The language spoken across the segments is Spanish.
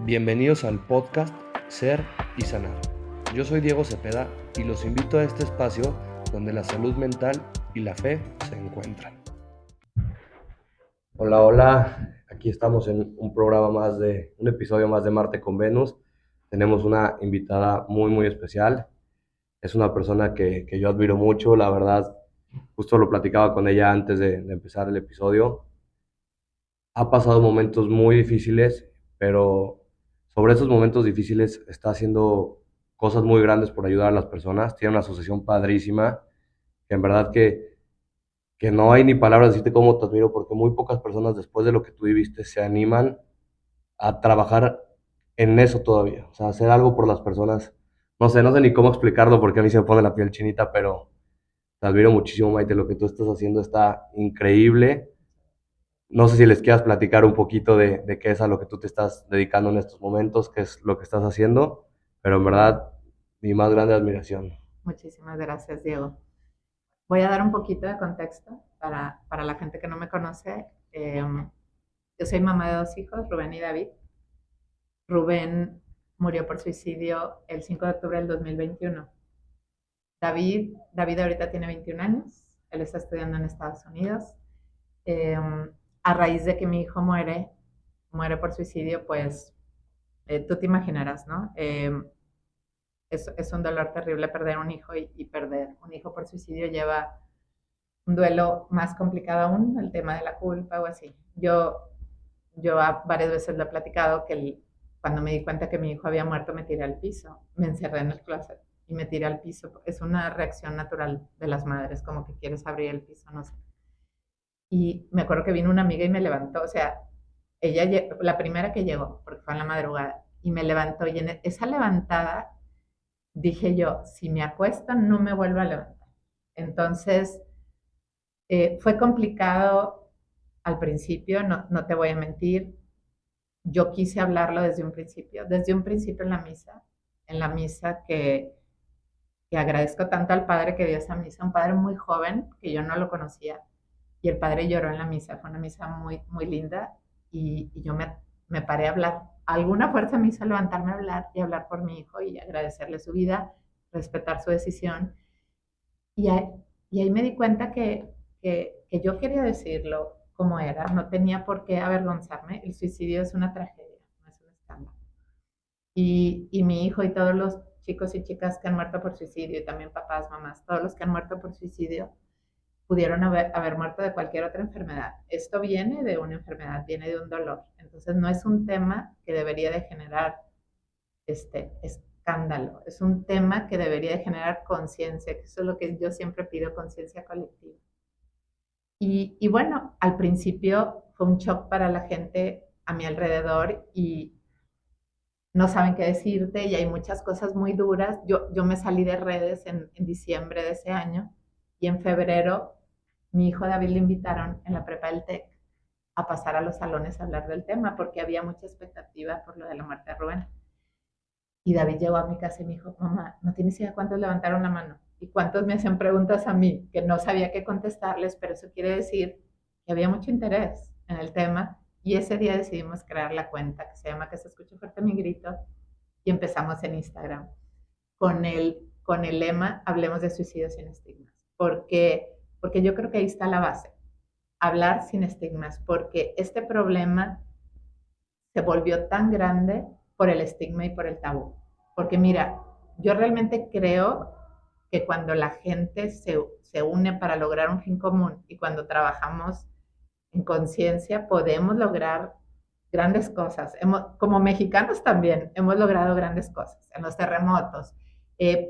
Bienvenidos al podcast Ser y Sanar. Yo soy Diego Cepeda y los invito a este espacio donde la salud mental y la fe se encuentran. Hola, hola. Aquí estamos en un episodio más de Marte con Venus. Tenemos una invitada muy especial. Es una persona que yo admiro mucho, la verdad. Justo lo platicaba con ella antes de empezar el episodio. Ha pasado momentos muy difíciles, pero sobre esos momentos difíciles está haciendo cosas muy grandes por ayudar a las personas. Tiene una asociación padrísima, que en verdad que no hay ni palabras de decirte cómo te admiro, porque muy pocas personas después de lo que tú viviste se animan a trabajar en eso todavía. O sea, hacer algo por las personas. No sé ni cómo explicarlo porque a mí se me pone la piel chinita, pero te admiro muchísimo, Maite. Lo que tú estás haciendo está increíble. No sé si les quieras platicar un poquito de qué es a lo que tú te estás dedicando en estos momentos, qué es lo que estás haciendo, pero en verdad, mi más grande admiración. Muchísimas gracias, Diego. Voy a dar un poquito de contexto para la gente que no me conoce. Yo soy mamá de dos hijos, Rubén y David. Rubén murió por suicidio el 5 de octubre del 2021. David ahorita tiene 21 años, él está estudiando en Estados Unidos. Eh, a raíz de que mi hijo muere por suicidio, pues tú te imaginarás, ¿no? Es un dolor terrible perder un hijo y perder un hijo por suicidio lleva un duelo más complicado aún, el tema de la culpa o así. Yo varias veces lo he platicado que cuando me di cuenta que mi hijo había muerto me tiré al piso, me encerré en el closet y me tiré al piso. Es una reacción natural de las madres, como que quieres abrir el piso, no sé. Y me acuerdo que vino una amiga y me levantó, o sea, la primera que llegó, porque fue en la madrugada, y me levantó y en esa levantada dije yo, si me acuesto no me vuelvo a levantar. Entonces, fue complicado al principio, no te voy a mentir. Yo quise hablarlo desde un principio en la misa que agradezco tanto al padre que dio esa misa, un padre muy joven que yo no lo conocía, y el padre lloró en la misa, fue una misa muy linda, y yo me paré a hablar. Alguna fuerza me hizo levantarme a hablar y hablar por mi hijo y agradecerle su vida, respetar su decisión. Y ahí, y ahí me di cuenta que yo quería decirlo como era, no tenía por qué avergonzarme. El suicidio es una tragedia, no es un escándalo. Y mi hijo y todos los chicos y chicas que han muerto por suicidio, y también papás, mamás, todos los que han muerto por suicidio, pudieron haber muerto de cualquier otra enfermedad. Esto viene de una enfermedad, viene de un dolor. Entonces no es un tema que debería de generar escándalo. Es un tema que debería de generar conciencia, que eso es lo que yo siempre pido, conciencia colectiva. Y bueno, al principio fue un shock para la gente a mi alrededor y no saben qué decirte y hay muchas cosas muy duras. Yo me salí de redes en diciembre de ese año y en febrero mi hijo David le invitaron en la prepa del TEC a pasar a los salones a hablar del tema porque había mucha expectativa por lo de la muerte de Rubén. Y David llegó a mi casa y me dijo, mamá, no tienes idea cuántos levantaron la mano y cuántos me hacen preguntas a mí que no sabía qué contestarles, pero eso quiere decir que había mucho interés en el tema y ese día decidimos crear la cuenta que se llama Que se escuche fuerte mi grito y empezamos en Instagram con el lema Hablemos de suicidio sin estigmas, porque yo creo que ahí está la base, hablar sin estigmas, porque este problema se volvió tan grande por el estigma y por el tabú. Porque mira, yo realmente creo que cuando la gente se une para lograr un fin común y cuando trabajamos en conciencia podemos lograr grandes cosas. Como mexicanos también hemos logrado grandes cosas en los terremotos,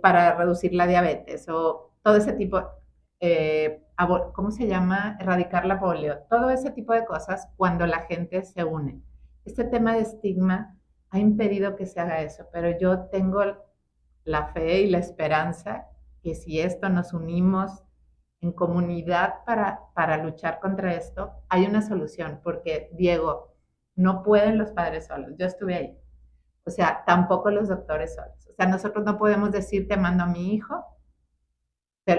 para reducir la diabetes o todo ese tipo, ¿cómo se llama? Erradicar la polio, todo ese tipo de cosas cuando la gente se une. Este tema de estigma ha impedido que se haga eso, pero yo tengo la fe y la esperanza que si esto nos unimos en comunidad para luchar contra esto, hay una solución, porque Diego, no pueden los padres solos, yo estuve ahí, o sea, tampoco los doctores solos, o sea, nosotros no podemos decir te mando a mi hijo,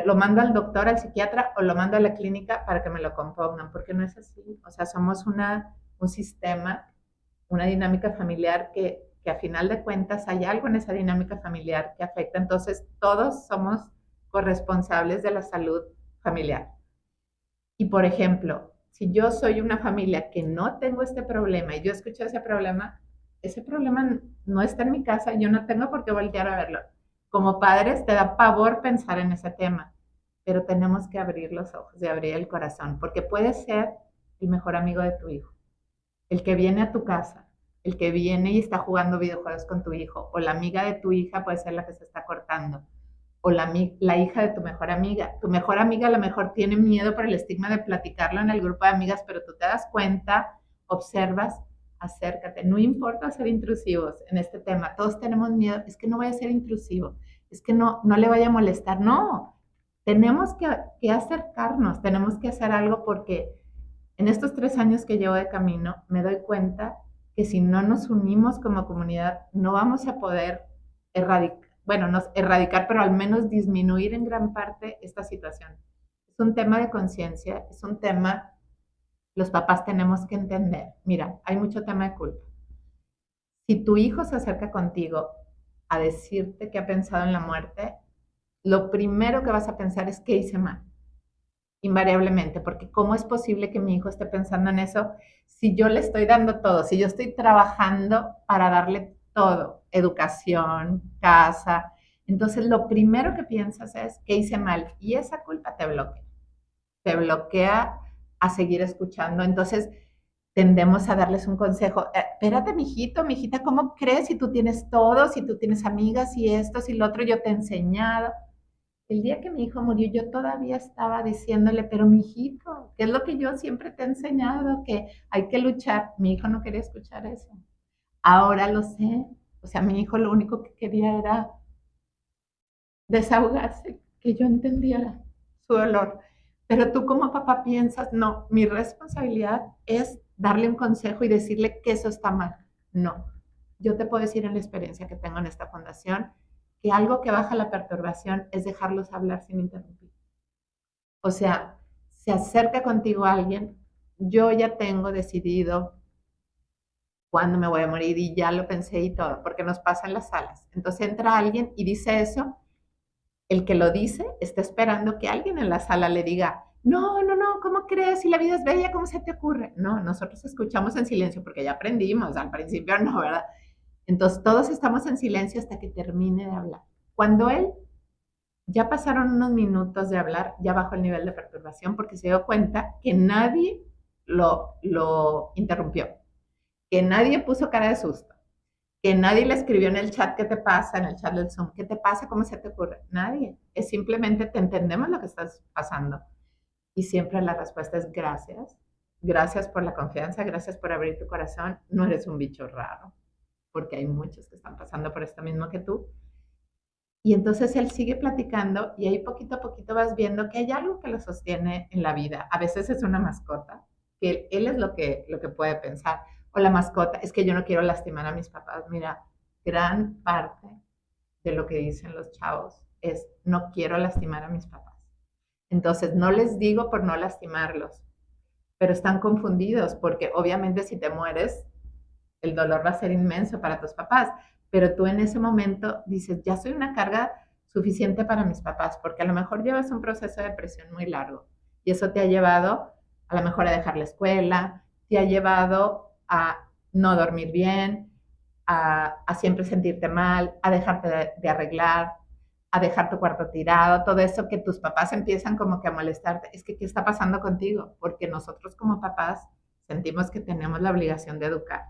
lo mando al doctor, al psiquiatra o lo mando a la clínica para que me lo compongan, porque no es así, o sea, somos un sistema una dinámica familiar que a final de cuentas hay algo en esa dinámica familiar que afecta. Entonces, todos somos corresponsables de la salud familiar. Y por ejemplo, si yo soy una familia que no tengo este problema y yo escucho ese problema no está en mi casa, yo no tengo por qué voltear a verlo. Como padres te da pavor pensar en ese tema, pero tenemos que abrir los ojos y abrir el corazón, porque puede ser el mejor amigo de tu hijo, el que viene a tu casa, el que viene y está jugando videojuegos con tu hijo, o la amiga de tu hija puede ser la que se está cortando, o la hija de tu mejor amiga. Tu mejor amiga a lo mejor tiene miedo por el estigma de platicarlo en el grupo de amigas, pero tú te das cuenta, observas, acércate. No importa ser intrusivos en este tema. Todos tenemos miedo. Es que no voy a ser intrusivo. Es que no le vaya a molestar. No, tenemos que acercarnos, tenemos que hacer algo porque en estos 3 años que llevo de camino me doy cuenta que si no nos unimos como comunidad no vamos a poder erradicar, bueno, no erradicar, pero al menos disminuir en gran parte esta situación. Es un tema de conciencia, es un tema, los papás tenemos que entender. Mira, hay mucho tema de culpa. Si tu hijo se acerca contigo a decirte que ha pensado en la muerte, lo primero que vas a pensar es qué hice mal, invariablemente, porque ¿cómo es posible que mi hijo esté pensando en eso si yo le estoy dando todo, si yo estoy trabajando para darle todo, educación, casa? Entonces, lo primero que piensas es que hice mal y esa culpa te bloquea a seguir escuchando. Entonces, tendemos a darles un consejo. Espérate, mijito, mijita, ¿cómo crees si tú tienes todo, si tú tienes amigas y esto, si lo otro yo te he enseñado? El día que mi hijo murió, yo todavía estaba diciéndole, pero mi hijito, ¿qué es lo que yo siempre te he enseñado? Que hay que luchar. Mi hijo no quería escuchar eso. Ahora lo sé. O sea, mi hijo lo único que quería era desahogarse, que yo entendiera su dolor. Pero tú como papá piensas, no, mi responsabilidad es darle un consejo y decirle que eso está mal. No, yo te puedo decir en la experiencia que tengo en esta fundación que algo que baja la perturbación es dejarlos hablar sin interrumpir. O sea, se acerca contigo alguien, yo ya tengo decidido cuándo me voy a morir y ya lo pensé y todo, porque nos pasa en las salas. Entonces entra alguien y dice eso, el que lo dice está esperando que alguien en la sala le diga, no, no, no, ¿cómo crees? Si la vida es bella, ¿cómo se te ocurre? No, nosotros escuchamos en silencio porque ya aprendimos, al principio no, ¿verdad? Entonces todos estamos en silencio hasta que termine de hablar. Cuando él ya pasaron unos minutos de hablar, ya bajó el nivel de perturbación porque se dio cuenta que nadie lo interrumpió, que nadie puso cara de susto, que nadie le escribió en el chat qué te pasa, en el chat del Zoom, qué te pasa, cómo se te ocurre. Nadie. Es simplemente te entendemos lo que estás pasando. Y siempre la respuesta es gracias. Gracias por la confianza, gracias por abrir tu corazón. No eres un bicho raro, porque hay muchos que están pasando por esto mismo que tú. Y entonces él sigue platicando y ahí poquito a poquito vas viendo que hay algo que lo sostiene en la vida. A veces es una mascota, que él es lo que puede pensar. O la mascota, es que yo no quiero lastimar a mis papás. Mira, gran parte de lo que dicen los chavos es no quiero lastimar a mis papás. Entonces no les digo por no lastimarlos, pero están confundidos porque obviamente si te mueres, el dolor va a ser inmenso para tus papás, pero tú en ese momento dices, ya soy una carga suficiente para mis papás, porque a lo mejor llevas un proceso de depresión muy largo y eso te ha llevado a lo mejor a dejar la escuela, te ha llevado a no dormir bien, a siempre sentirte mal, a dejarte de arreglar, a dejar tu cuarto tirado, todo eso que tus papás empiezan como que a molestarte. Es que, ¿qué está pasando contigo? Porque nosotros como papás sentimos que tenemos la obligación de educar.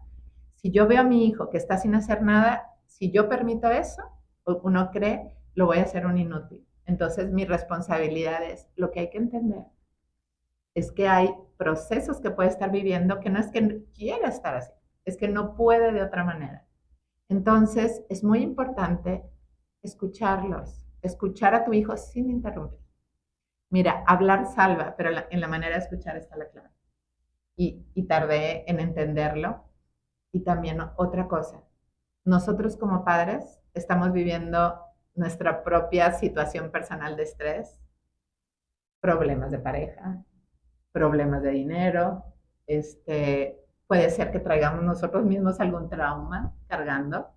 Si yo veo a mi hijo que está sin hacer nada, si yo permito eso, uno cree, lo voy a hacer un inútil. Entonces, mi responsabilidad es, lo que hay que entender es que hay procesos que puede estar viviendo que no es que quiera estar así, es que no puede de otra manera. Entonces, es muy importante escucharlos, escuchar a tu hijo sin interrumpir. Mira, hablar salva, pero en la manera de escuchar está la clave. Y tardé en entenderlo. Y también otra cosa, nosotros como padres estamos viviendo nuestra propia situación personal de estrés, problemas de pareja, problemas de dinero, puede ser que traigamos nosotros mismos algún trauma cargando.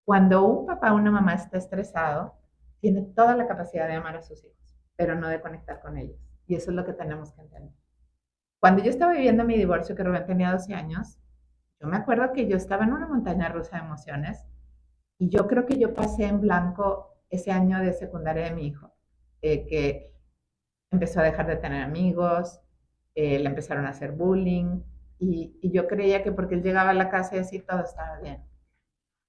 Cuando un papá o una mamá está estresado, tiene toda la capacidad de amar a sus hijos, pero no de conectar con ellos. Y eso es lo que tenemos que entender. Cuando yo estaba viviendo mi divorcio, que Rubén tenía 12 años, yo me acuerdo que yo estaba en una montaña rusa de emociones y yo creo que yo pasé en blanco ese año de secundaria de mi hijo, que empezó a dejar de tener amigos, le empezaron a hacer bullying y yo creía que porque él llegaba a la casa y así todo estaba bien,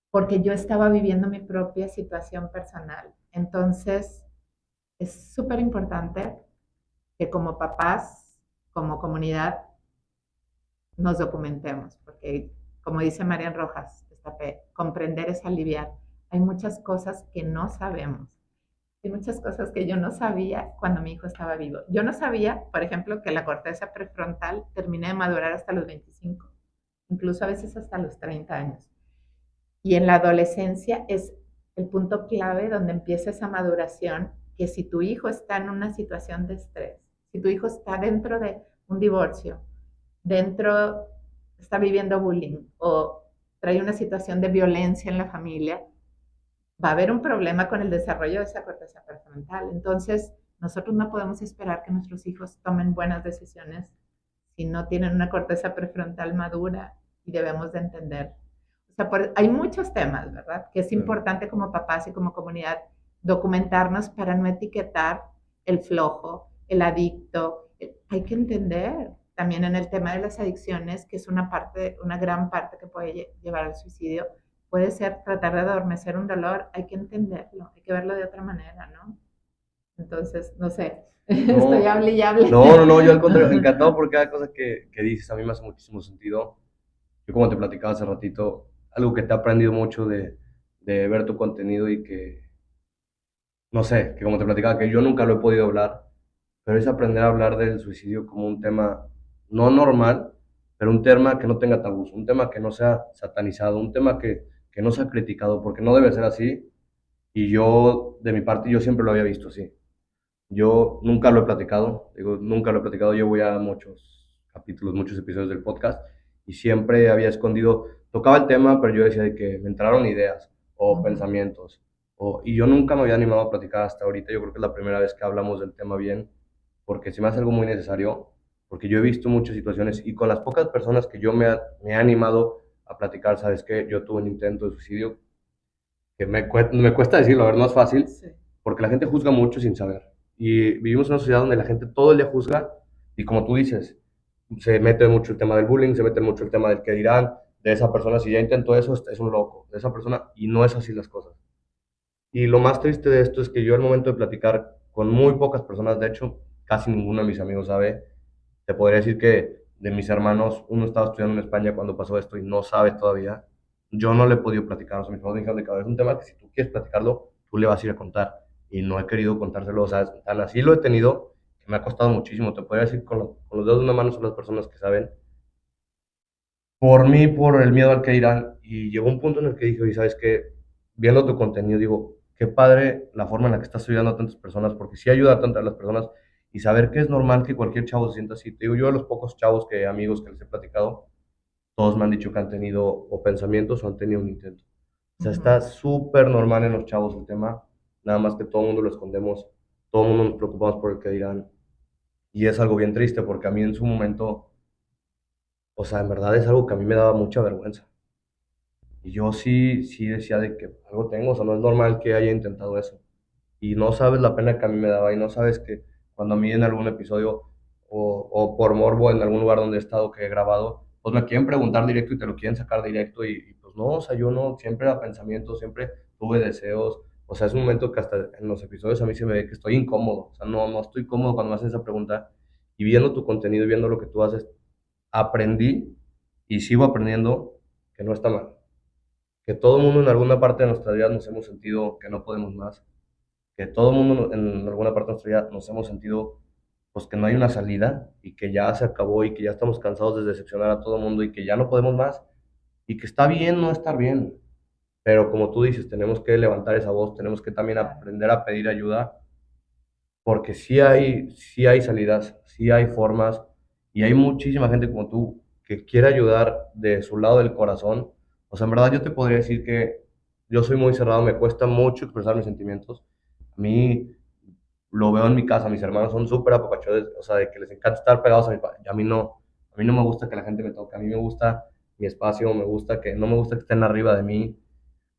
porque yo estaba viviendo mi propia situación personal. Entonces, es súper importante que como papás, como comunidad, nos documentemos, porque como dice Marian Rojas, comprender es aliviar. Hay muchas cosas que no sabemos. Hay muchas cosas que yo no sabía cuando mi hijo estaba vivo. Yo no sabía, por ejemplo, que la corteza prefrontal termina de madurar hasta los 25, incluso a veces hasta los 30 años. Y en la adolescencia es el punto clave donde empieza esa maduración, que si tu hijo está en una situación de estrés, si tu hijo está dentro de un divorcio, dentro está viviendo bullying o trae una situación de violencia en la familia, va a haber un problema con el desarrollo de esa corteza prefrontal. Entonces, nosotros no podemos esperar que nuestros hijos tomen buenas decisiones si no tienen una corteza prefrontal madura y debemos de entender. O sea, hay muchos temas, ¿verdad? Que es importante como papás y como comunidad documentarnos para no etiquetar el flojo, el adicto. Hay que entender también en el tema de las adicciones, que es una gran parte que puede llevar al suicidio, puede ser tratar de adormecer un dolor, hay que entenderlo, hay que verlo de otra manera, ¿no? Entonces, no sé, estoy No, hable y hable. no, yo al contrario, encantado por cada cosa que dices, a mí me hace muchísimo sentido. Yo como te platicaba hace ratito, algo que te he aprendido mucho de ver tu contenido y que, no sé, que como te platicaba, que yo nunca lo he podido hablar, pero es aprender a hablar del suicidio como un tema no normal, pero un tema que no tenga tabús, un tema que no sea satanizado, un tema que no sea criticado, porque no debe ser así. Y yo, de mi parte, yo siempre lo había visto así. Yo nunca lo he platicado, digo, nunca lo he platicado, yo voy a muchos capítulos, muchos episodios del podcast y siempre había escondido, tocaba el tema, pero yo decía de que me entraron ideas o pensamientos, y yo nunca me había animado a platicar hasta ahorita, yo creo que es la primera vez que hablamos del tema bien, porque se me hace algo muy necesario, porque yo he visto muchas situaciones y con las pocas personas que me he animado a platicar, ¿sabes qué? Yo tuve un intento de suicidio, que me cuesta decirlo, a ver, no es fácil, Sí. porque la gente juzga mucho sin saber. Y vivimos en una sociedad donde la gente todo el día juzga, y como tú dices, se mete mucho el tema del bullying, se mete mucho el tema del que dirán, de esa persona, si ya intentó eso, es un loco, de esa persona, y no es así las cosas. Y lo más triste de esto es que yo al momento de platicar con muy pocas personas, de hecho, casi ninguno de mis amigos sabe, te podría decir que de mis hermanos, uno estaba estudiando en España cuando pasó esto y no sabe todavía. Yo no le he podido platicar, o sea, mis hermanos me dijeron de que es un tema que si tú quieres platicarlo, tú le vas a ir a contar. Y no he querido contárselo, o sea, tan así lo he tenido, que me ha costado muchísimo. Te podría decir con los dedos de una mano son las personas que saben. Por mí, por el miedo al que dirán. Y llegó un punto en el que dije, oye, ¿sabes qué? Viendo tu contenido, digo, qué padre la forma en la que estás ayudando a tantas personas, porque sí ayuda a tantas las personas y saber que es normal que cualquier chavo se sienta así. Te digo, yo a los pocos chavos amigos que les he platicado, todos me han dicho que han tenido o pensamientos o han tenido un intento. O sea, está súper normal en los chavos el tema, nada más que todo el mundo lo escondemos, todo el mundo nos preocupamos por el que dirán. Y es algo bien triste porque a mí en su momento, o sea, en verdad es algo que a mí me daba mucha vergüenza. Y yo sí decía de que algo tengo, o sea, no es normal que haya intentado eso. Y no sabes la pena que a mí me daba, y no sabes que cuando a mí en algún episodio o por morbo en algún lugar donde he estado que he grabado, pues me quieren preguntar directo y te lo quieren sacar directo, y pues no, o sea, yo no, siempre era pensamiento, siempre tuve deseos, o sea, es un momento que hasta en los episodios a mí se me ve que estoy incómodo, o sea, no estoy cómodo cuando me hacen esa pregunta, y viendo tu contenido y viendo lo que tú haces, aprendí y sigo aprendiendo que no está mal, que todo el mundo en alguna parte de nuestra vida nos hemos sentido que no podemos más, que todo el mundo en alguna parte de nuestra vida nos hemos sentido pues que no hay una salida y que ya se acabó y que ya estamos cansados de decepcionar a todo el mundo y que ya no podemos más y que está bien no estar bien. Pero como tú dices, tenemos que levantar esa voz, tenemos que también aprender a pedir ayuda porque sí hay salidas, sí hay formas y hay muchísima gente como tú que quiere ayudar de su lado del corazón. O sea, en verdad yo te podría decir que yo soy muy cerrado, me cuesta mucho expresar mis sentimientos. A mí lo veo en mi casa, mis hermanos son súper apapachones, o sea, de que les encanta estar pegados a mi papá. Y a mí no me gusta que la gente me toque, a mí me gusta mi espacio, no me gusta que estén arriba de mí.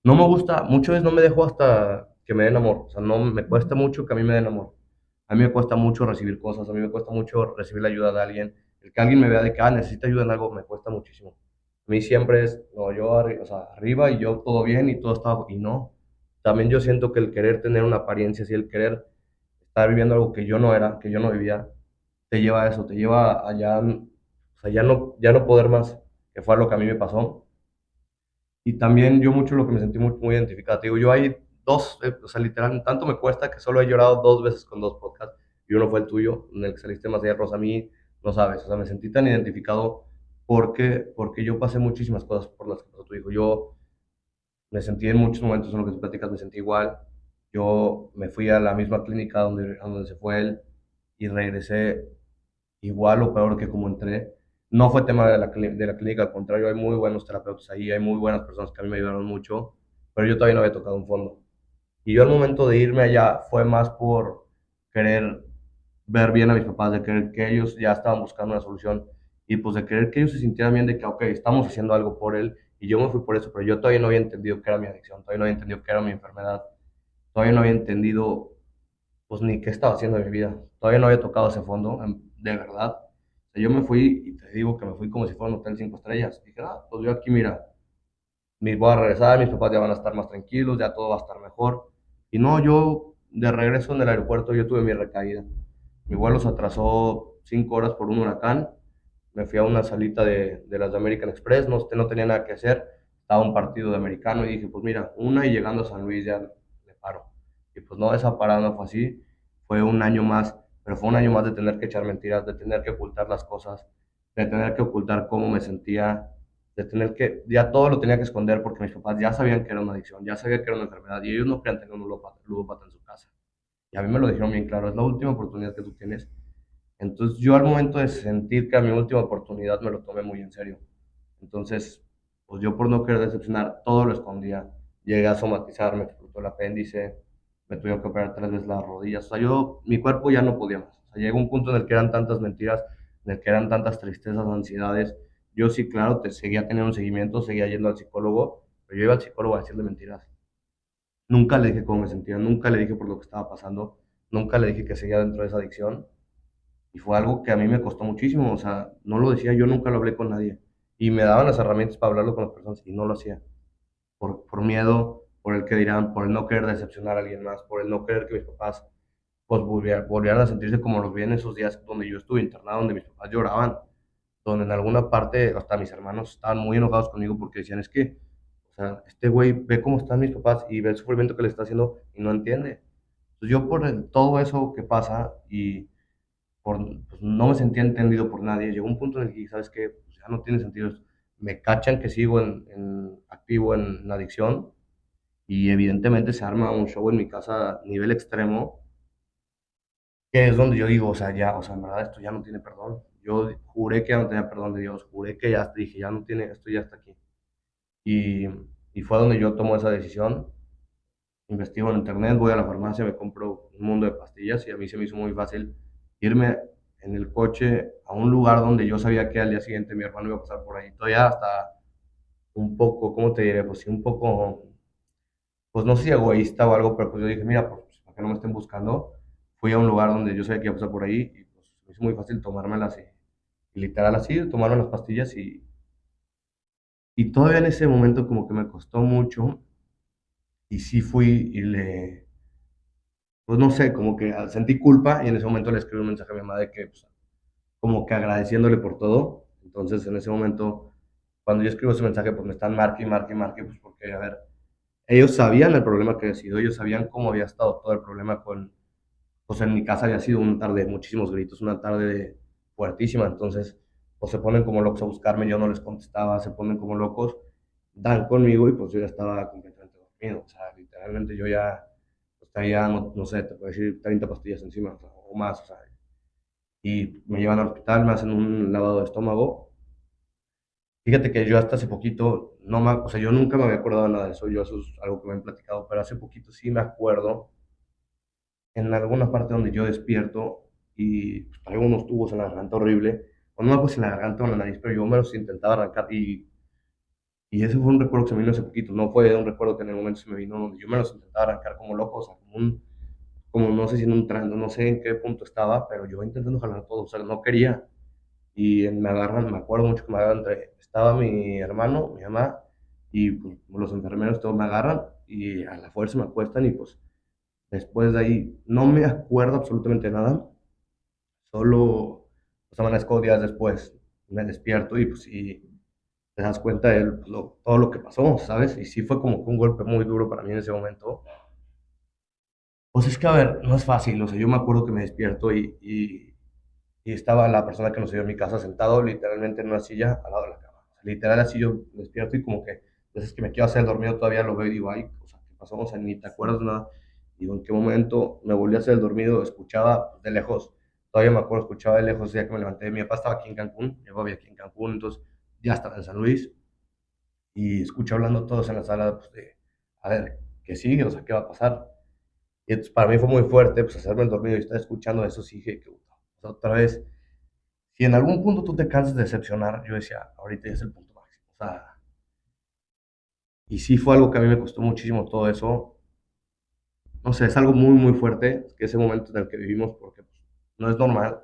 No me gusta, muchas veces no me dejo hasta que me den amor, o sea, no me cuesta mucho que a mí me den amor. A mí me cuesta mucho recibir cosas, a mí me cuesta mucho recibir la ayuda de alguien. El que alguien me vea de que, necesita ayuda en algo, me cuesta muchísimo. A mí siempre es, no, o sea, arriba y yo todo bien y todo está abajo. Y no. También yo siento que el querer tener una apariencia, así, el querer estar viviendo algo que yo no era, que yo no vivía, te lleva a eso, te lleva allá, o sea, ya no poder más, que fue lo que a mí me pasó. Y también yo mucho lo que me sentí muy, muy identificado. Te digo, yo hay dos, o sea, literal, tanto me cuesta que solo he llorado dos veces con dos podcasts, y uno fue el tuyo, en el que saliste más allá de Rosa. A mí, no sabes, o sea, me sentí tan identificado porque yo pasé muchísimas cosas por las que pasó tu hijo. Yo me sentí en muchos momentos en los que tú platicas, me sentí igual. Yo me fui a la misma clínica a donde se fue él y regresé igual o peor que como entré. No fue tema de de la clínica, al contrario, hay muy buenos terapeutas ahí, hay muy buenas personas que a mí me ayudaron mucho, pero yo todavía no había tocado un fondo. Y yo al momento de irme allá fue más por querer ver bien a mis papás, de querer que ellos ya estaban buscando una solución y pues de querer que ellos se sintieran bien de que, ok, estamos haciendo algo por él y yo me fui por eso, pero yo todavía no había entendido qué era mi adicción, todavía no había entendido qué era mi enfermedad, todavía no había entendido pues ni qué estaba haciendo de mi vida. Todavía no había tocado ese fondo, de verdad. O sea, yo me fui, y te digo que me fui como si fuera un hotel 5 estrellas. Dije, pues yo aquí, mira, voy a regresar, mis papás ya van a estar más tranquilos, ya todo va a estar mejor. Y no, yo de regreso en el aeropuerto, yo tuve mi recaída. Mi vuelo se atrasó 5 horas por un huracán. Me fui a una salita de las de American Express, no tenía nada que hacer. Estaba un partido de americano y dije, pues mira, una y llegando a San Luis ya le paro. Y pues no, esa parada no fue así. Fue un año más, pero fue un año más de tener que echar mentiras, de tener que ocultar las cosas, de tener que ocultar cómo me sentía, de tener que, ya todo lo tenía que esconder porque mis papás ya sabían que era una adicción, ya sabían que era una enfermedad y ellos no querían tener un ludópata en su casa. Y a mí me lo dijeron bien claro, es la última oportunidad que tú tienes. Entonces yo al momento de sentir que era mi última oportunidad me lo tomé muy en serio. Entonces, pues yo por no querer decepcionar, todo lo escondía. Llegué a somatizar, me explotó el apéndice, me tuvieron que operar 3 veces las rodillas. O sea, mi cuerpo ya no podía más. O sea, llegó un punto en el que eran tantas mentiras, en el que eran tantas tristezas, ansiedades. Yo sí, claro, seguía teniendo un seguimiento, seguía yendo al psicólogo, pero yo iba al psicólogo a decirle mentiras. Nunca le dije cómo me sentía, nunca le dije por lo que estaba pasando, nunca le dije que seguía dentro de esa adicción. Y fue algo que a mí me costó muchísimo, o sea, no lo decía, yo nunca lo hablé con nadie. Y me daban las herramientas para hablarlo con las personas y no lo hacía. Por miedo, por el que dirán, por el no querer decepcionar a alguien más, por el no querer que mis papás pues volvieran a sentirse como los vi en esos días donde yo estuve internado, donde mis papás lloraban, donde en alguna parte hasta mis hermanos estaban muy enojados conmigo porque decían, es que, o sea, este güey ve cómo están mis papás y ve el sufrimiento que le está haciendo y no entiende. Entonces yo por todo eso que pasa y pues, no me sentía entendido por nadie. Llegó un punto en el que, ¿sabes qué? Pues, ya no tiene sentido. Me cachan que sigo activo en la adicción y evidentemente se arma un show en mi casa a nivel extremo, que es donde yo digo, o sea, ya, o sea, en verdad esto ya no tiene perdón. Yo juré que ya no tenía perdón de Dios, juré que ya dije, ya no tiene, esto ya está aquí. Y, y fue donde yo tomo esa decisión. Investigo en internet, voy a la farmacia, me compro un mundo de pastillas y a mí se me hizo muy fácil irme en el coche a un lugar donde yo sabía que al día siguiente mi hermano iba a pasar por ahí. Todavía hasta un poco, ¿cómo te diré? Pues sí, un poco, pues no sé si egoísta o algo, pero pues yo dije, mira, pues para que no me estén buscando, fui a un lugar donde yo sabía que iba a pasar por ahí y pues me hizo muy fácil tomármelas y literal así, tomarme las pastillas y todavía en ese momento como que me costó mucho y sí fui y pues no sé, como que sentí culpa y en ese momento le escribí un mensaje a mi mamá de que, pues, como que agradeciéndole por todo. Entonces, en ese momento, cuando yo escribo ese mensaje, pues me están marque y marque y marque, pues porque, a ver, ellos sabían el problema que había sido, ellos sabían cómo había estado todo el problema pues en mi casa había sido una tarde de muchísimos gritos, una tarde fuertísima, entonces, pues se ponen como locos a buscarme, yo no les contestaba, se ponen como locos, dan conmigo y pues yo ya estaba completamente dormido, o sea, literalmente yo ya, pues traía, no sé, te puedo decir 30 pastillas encima, o más, o sea, y me llevan al hospital, me hacen un lavado de estómago Fíjate que yo hasta hace poquito, no me, o sea, yo nunca me había acordado de nada de eso, yo eso es algo que me han platicado, pero hace poquito sí me acuerdo en alguna parte donde yo despierto y pues, traigo unos tubos en la garganta horrible, o no me acuerdo si en la garganta o en la nariz, pero yo me los intentaba arrancar y ese fue un recuerdo que se me vino hace poquito, no fue un recuerdo que en el momento se me vino, donde yo me los intentaba arrancar como loco, o sea, como no sé si en un trance, no sé en qué punto estaba, pero yo intentando jalar todo, o sea, no quería. Y me agarran, me acuerdo mucho que me agarran estaba mi hermano, mi mamá, y pues, los enfermeros todos me agarran y a la fuerza me acuestan y pues después de ahí no me acuerdo absolutamente nada, solo, pues amanezco días después, me despierto y pues sí, te das cuenta de todo lo que pasó, ¿sabes? Y sí fue como que un golpe muy duro para mí en ese momento. Pues es que, a ver, no es fácil, o sea, yo me acuerdo que me despierto y estaba la persona que nos dio en mi casa sentado literalmente en una silla al lado de la cama. O sea, literal así yo despierto y como que veces que me quiero hacer el dormido todavía lo veo y digo, ay, o sea, ¿qué pasó? O sea, ni te acuerdas de nada. Digo, ¿en qué momento me volví a hacer el dormido? Escuchaba de lejos, todavía me acuerdo, escuchaba de lejos el día que me levanté. Mi papá estaba aquí en Cancún, mi papá vivía aquí en Cancún, entonces ya estaba en San Luis y escuché hablando todos en la sala, pues de, a ver, ¿qué sigue? O sea, ¿qué va a pasar? Y entonces para mí fue muy fuerte, pues hacerme el dormido y estar escuchando eso, sí dije que, o sea, otra vez si en algún punto tú te cansas de decepcionar, yo decía, ahorita ya es el punto máximo. O sea, y sí fue algo que a mí me costó muchísimo todo eso. No sé, es algo muy, muy fuerte, que ese momento en el que vivimos, porque pues, no es normal,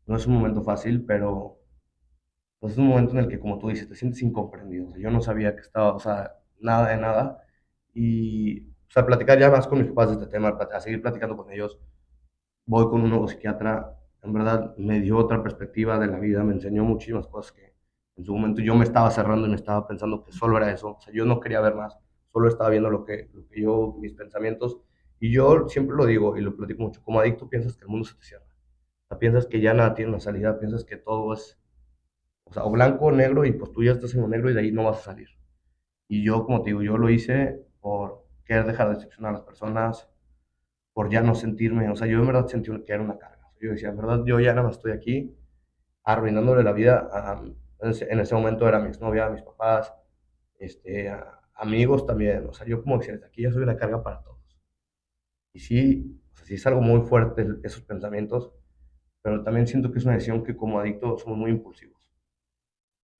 no es un momento fácil, pero pues, es un momento en el que, como tú dices, te sientes incomprendido. O sea, yo no sabía que estaba, o sea, nada de nada. Y, o sea, platicar ya más con mis papás de este tema, a seguir platicando con ellos, voy con un nuevo psiquiatra, en verdad me dio otra perspectiva de la vida, me enseñó muchísimas cosas que en su momento yo me estaba cerrando y me estaba pensando que solo era eso, o sea, yo no quería ver más, solo estaba viendo lo que yo, mis pensamientos, y yo siempre lo digo y lo platico mucho, como adicto piensas que el mundo se te cierra, o sea, piensas que ya nada tiene una salida, piensas que todo es, o sea, o blanco o negro y pues tú ya estás en lo negro y de ahí no vas a salir. Y yo, como te digo, yo lo hice por querer dejar de decepcionar a las personas, por ya no sentirme, o sea, yo en verdad sentí que era una carga. Yo decía, en verdad, yo ya nada más estoy aquí arruinándole la vida en ese momento era mi exnovia, a mis papás, amigos también, o sea, yo como que desde aquí ya soy una carga para todos. Y sí, o sea, sí es algo muy fuerte esos pensamientos, pero también siento que es una decisión que como adictos somos muy impulsivos.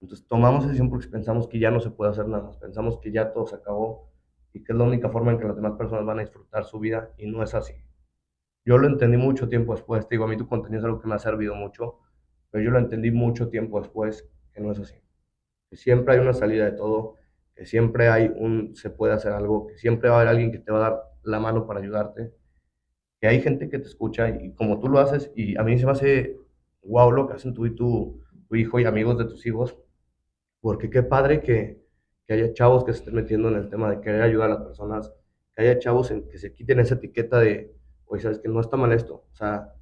Entonces tomamos esa decisión porque pensamos que ya no se puede hacer nada más, pensamos que ya todo se acabó y que es la única forma en que las demás personas van a disfrutar su vida y no es así. Yo lo entendí mucho tiempo después, te digo, a mí tu contenido es algo que me ha servido mucho, pero yo lo entendí mucho tiempo después que no es así. Que siempre hay una salida de todo, que siempre se puede hacer algo, que siempre va a haber alguien que te va a dar la mano para ayudarte, que hay gente que te escucha y como tú lo haces, y a mí se me hace wow lo que hacen tú y tu hijo y amigos de tus hijos, porque qué padre que haya chavos que se estén metiendo en el tema de querer ayudar a las personas, que haya chavos que se quiten esa etiqueta de, oye, sabes que no está mal esto, o sea,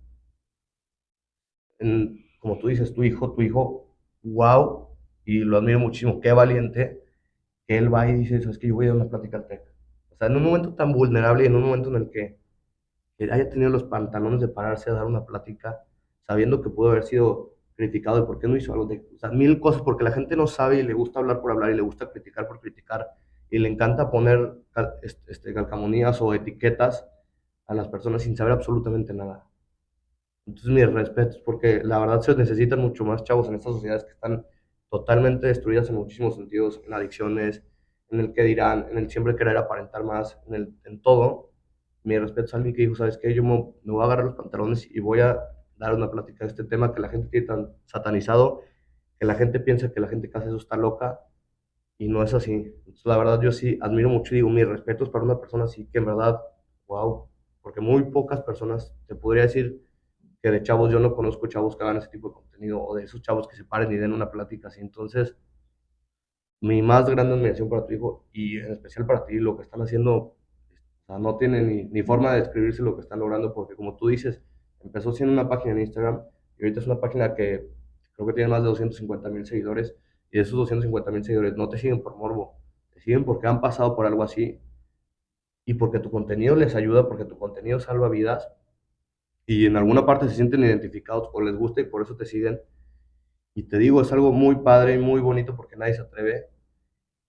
como tú dices, tu hijo, wow, y lo admiro muchísimo, qué valiente, que él va y dice, sabes que yo voy a dar una plática al TEC. O sea, en un momento tan vulnerable y en un momento en el que haya tenido los pantalones de pararse a dar una plática, sabiendo que pudo haber sido criticado y por qué no hizo algo de, o sea, mil cosas, porque la gente no sabe y le gusta hablar por hablar y le gusta criticar por criticar y le encanta poner calcamonías o etiquetas a las personas sin saber absolutamente nada. Entonces, mis respetos, porque la verdad se necesitan mucho más chavos en estas sociedades que están totalmente destruidas en muchísimos sentidos, en adicciones, en el que dirán, en el siempre querer aparentar más, en todo. Mi respeto a alguien que dijo, ¿sabes qué? Yo me voy a agarrar los pantalones y voy a dar una plática de este tema que la gente tiene tan satanizado, que la gente piensa que la gente que hace eso está loca y no es así. Entonces, la verdad, yo sí admiro mucho y digo, mis respetos para una persona así que en verdad, wow, porque muy pocas personas, te podría decir, que de chavos yo no conozco chavos que hagan ese tipo de contenido o de esos chavos que se paren y den una plática así. Entonces, mi más grande admiración para tu hijo y en especial para ti, lo que están haciendo, o sea, no tiene ni forma de describirse lo que están logrando porque como tú dices, empezó siendo una página en Instagram y ahorita es una página que creo que tiene más de 250,000 seguidores y de esos 250,000 seguidores no te siguen por morbo, te siguen porque han pasado por algo así y porque tu contenido les ayuda, porque tu contenido salva vidas y en alguna parte se sienten identificados o les gusta y por eso te siguen. Y te digo, es algo muy padre y muy bonito porque nadie se atreve.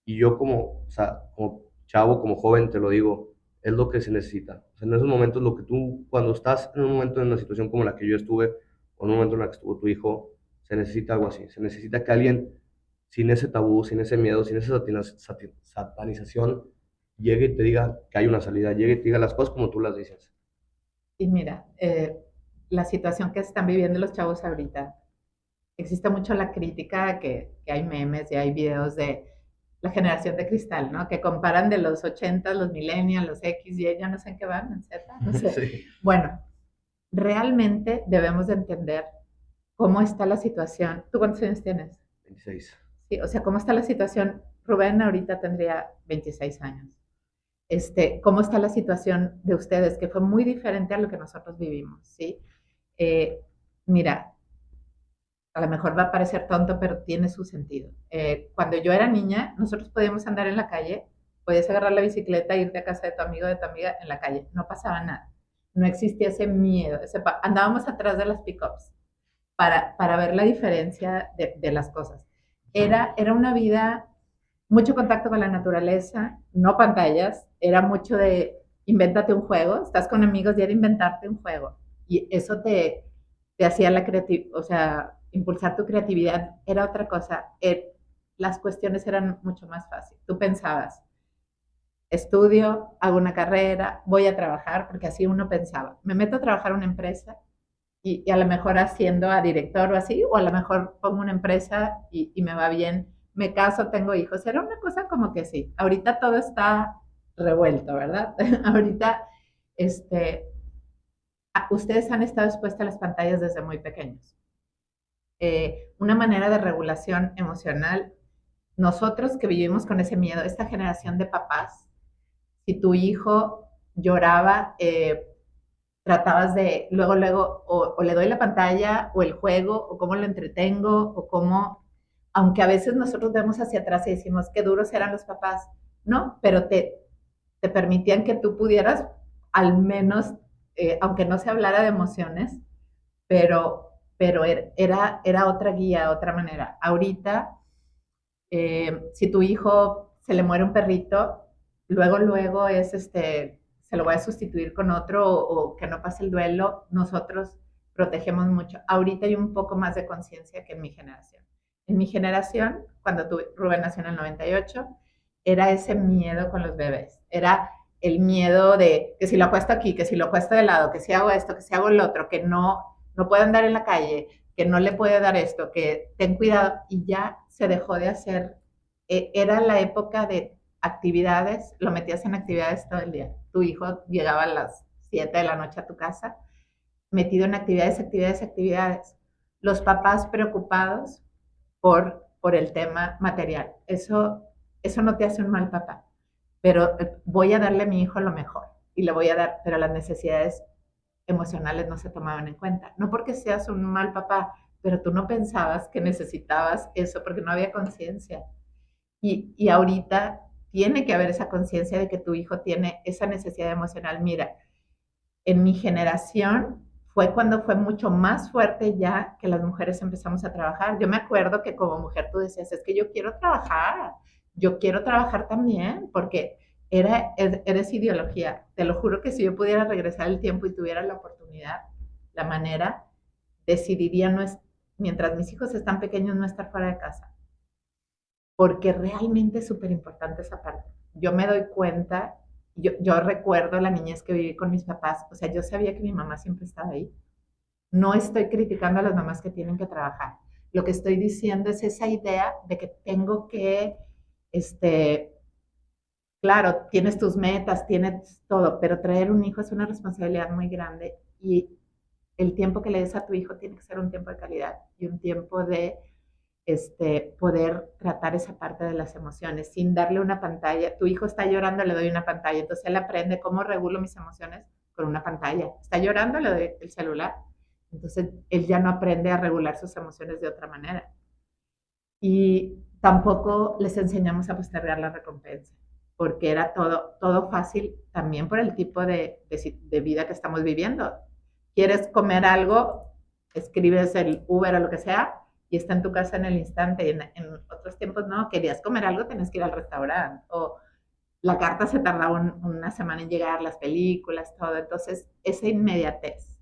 Y yo como, o sea, como chavo, como joven, te lo digo, es lo que se necesita. O sea, en esos momentos, lo que tú, cuando estás en un momento, en una situación como la que yo estuve, o en un momento en la que estuvo tu hijo, se necesita algo así. Se necesita que alguien sin ese tabú, sin ese miedo, sin esa satanización, llegue y te diga que hay una salida, llegue y te diga las cosas como tú las dices. Y mira, la situación que están viviendo los chavos ahorita, existe mucho la crítica que hay memes y hay videos de la generación de cristal, ¿no? Que comparan de los 80, los millennials, los X, Y, ya no sé en qué van, en Z, no sé. Sí, Bueno, realmente debemos de entender cómo está la situación. ¿Tú cuántos años tienes? 26. Sí, o sea, cómo está la situación. Rubén ahorita tendría 26 años. Cómo está la situación de ustedes, que fue muy diferente a lo que nosotros vivimos, ¿sí? Eh, Mira, a lo mejor va a parecer tonto, pero tiene su sentido. Cuando yo era niña, nosotros podíamos andar en la calle, podías agarrar la bicicleta e irte a casa de tu amigo o de tu amiga en la calle, no pasaba nada. No existía ese miedo, andábamos atrás de las pick-ups para ver la diferencia de las cosas. Era una vida, mucho contacto con la naturaleza, no pantallas, era mucho de invéntate un juego, estás con amigos y era inventarte un juego. Y eso te hacía la creatividad, o sea, impulsar tu creatividad era otra cosa. Las cuestiones eran mucho más fáciles. Tú pensabas, estudio, hago una carrera, voy a trabajar, porque así uno pensaba, me meto a trabajar en una empresa y a lo mejor haciendo a director o así, o a lo mejor pongo una empresa y me va bien, me caso, tengo hijos. Era una cosa como que sí. Ahorita todo está revuelto, ¿verdad? Ahorita, este, ustedes han estado expuestos a las pantallas desde muy pequeños. Una manera de regulación emocional, nosotros que vivimos con ese miedo, esta generación de papás, si tu hijo lloraba, tratabas de luego, o le doy la pantalla, o el juego, o cómo lo entretengo, o cómo, aunque a veces nosotros vemos hacia atrás y decimos qué duros eran los papás, no, pero te permitían que tú pudieras, al menos, aunque no se hablara de emociones, pero era otra guía, otra manera. Ahorita, si tu hijo se le muere un perrito, luego es se lo voy a sustituir con otro o que no pase el duelo, nosotros protegemos mucho. Ahorita hay un poco más de conciencia que en mi generación. En mi generación, cuando Rubén nació en el 98, era ese miedo con los bebés. Era el miedo de que si lo acuesto aquí, que si lo acuesto de lado, que si hago esto, que si hago el otro, que no puede andar en la calle, que no le puede dar esto, que ten cuidado. Y ya se dejó de hacer. Era la época de actividades, lo metías en actividades todo el día. Tu hijo llegaba a las 7 de la noche a tu casa, metido en actividades, actividades, actividades. Los papás preocupados por el tema material. Eso no te hace un mal papá, pero voy a darle a mi hijo lo mejor y le voy a dar, pero las necesidades emocionales no se tomaban en cuenta. No porque seas un mal papá, pero tú no pensabas que necesitabas eso porque no había conciencia. Y ahorita tiene que haber esa conciencia de que tu hijo tiene esa necesidad emocional. Mira, en mi generación fue cuando fue mucho más fuerte ya que las mujeres empezamos a trabajar. Yo me acuerdo que como mujer tú decías, es que yo quiero trabajar también, porque eres ideología. Te lo juro que si yo pudiera regresar el tiempo y tuviera la oportunidad, la manera, decidiría no es, mientras mis hijos están pequeños no estar fuera de casa, porque realmente es súper importante esa parte. Yo me doy cuenta, yo recuerdo la niñez que viví con mis papás, o sea, yo sabía que mi mamá siempre estaba ahí. No estoy criticando a las mamás que tienen que trabajar. Lo que estoy diciendo es esa idea de que tengo que, este, claro, tienes tus metas, tienes todo, pero traer un hijo es una responsabilidad muy grande y el tiempo que le des a tu hijo tiene que ser un tiempo de calidad y un tiempo de poder tratar esa parte de las emociones sin darle una pantalla. Tu hijo está llorando, le doy una pantalla. Entonces él aprende cómo regulo mis emociones con una pantalla. Está llorando, le doy el celular. Entonces él ya no aprende a regular sus emociones de otra manera. Y tampoco les enseñamos a postergar la recompensa, porque era todo fácil también por el tipo de vida que estamos viviendo. ¿Quieres comer algo? Escribes el Uber o lo que sea, y está en tu casa en el instante. Y en otros tiempos no, querías comer algo, tenías que ir al restaurante. O la carta se tardaba una semana en llegar, las películas, todo. Entonces, esa inmediatez.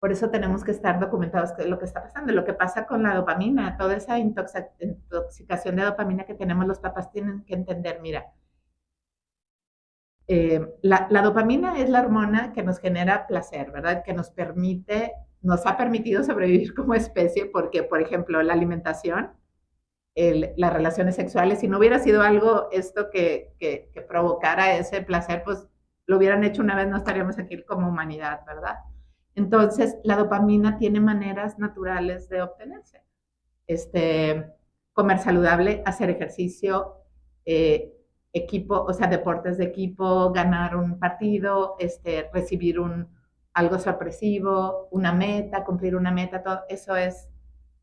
Por eso tenemos que estar documentados de lo que está pasando. Lo que pasa con la dopamina, toda esa intoxicación de dopamina que tenemos los papás tienen que entender, mira, la dopamina es la hormona que nos genera placer, ¿verdad? Que nos ha permitido sobrevivir como especie porque, por ejemplo, la alimentación, las relaciones sexuales, si no hubiera sido algo esto que provocara ese placer, pues lo hubieran hecho una vez, no estaríamos aquí como humanidad, ¿verdad? Entonces, la dopamina tiene maneras naturales de obtenerse. Este, comer saludable, hacer ejercicio, eh, equipo, o sea, deportes de equipo, ganar un partido, recibir algo sorpresivo, una meta, cumplir una meta, todo eso es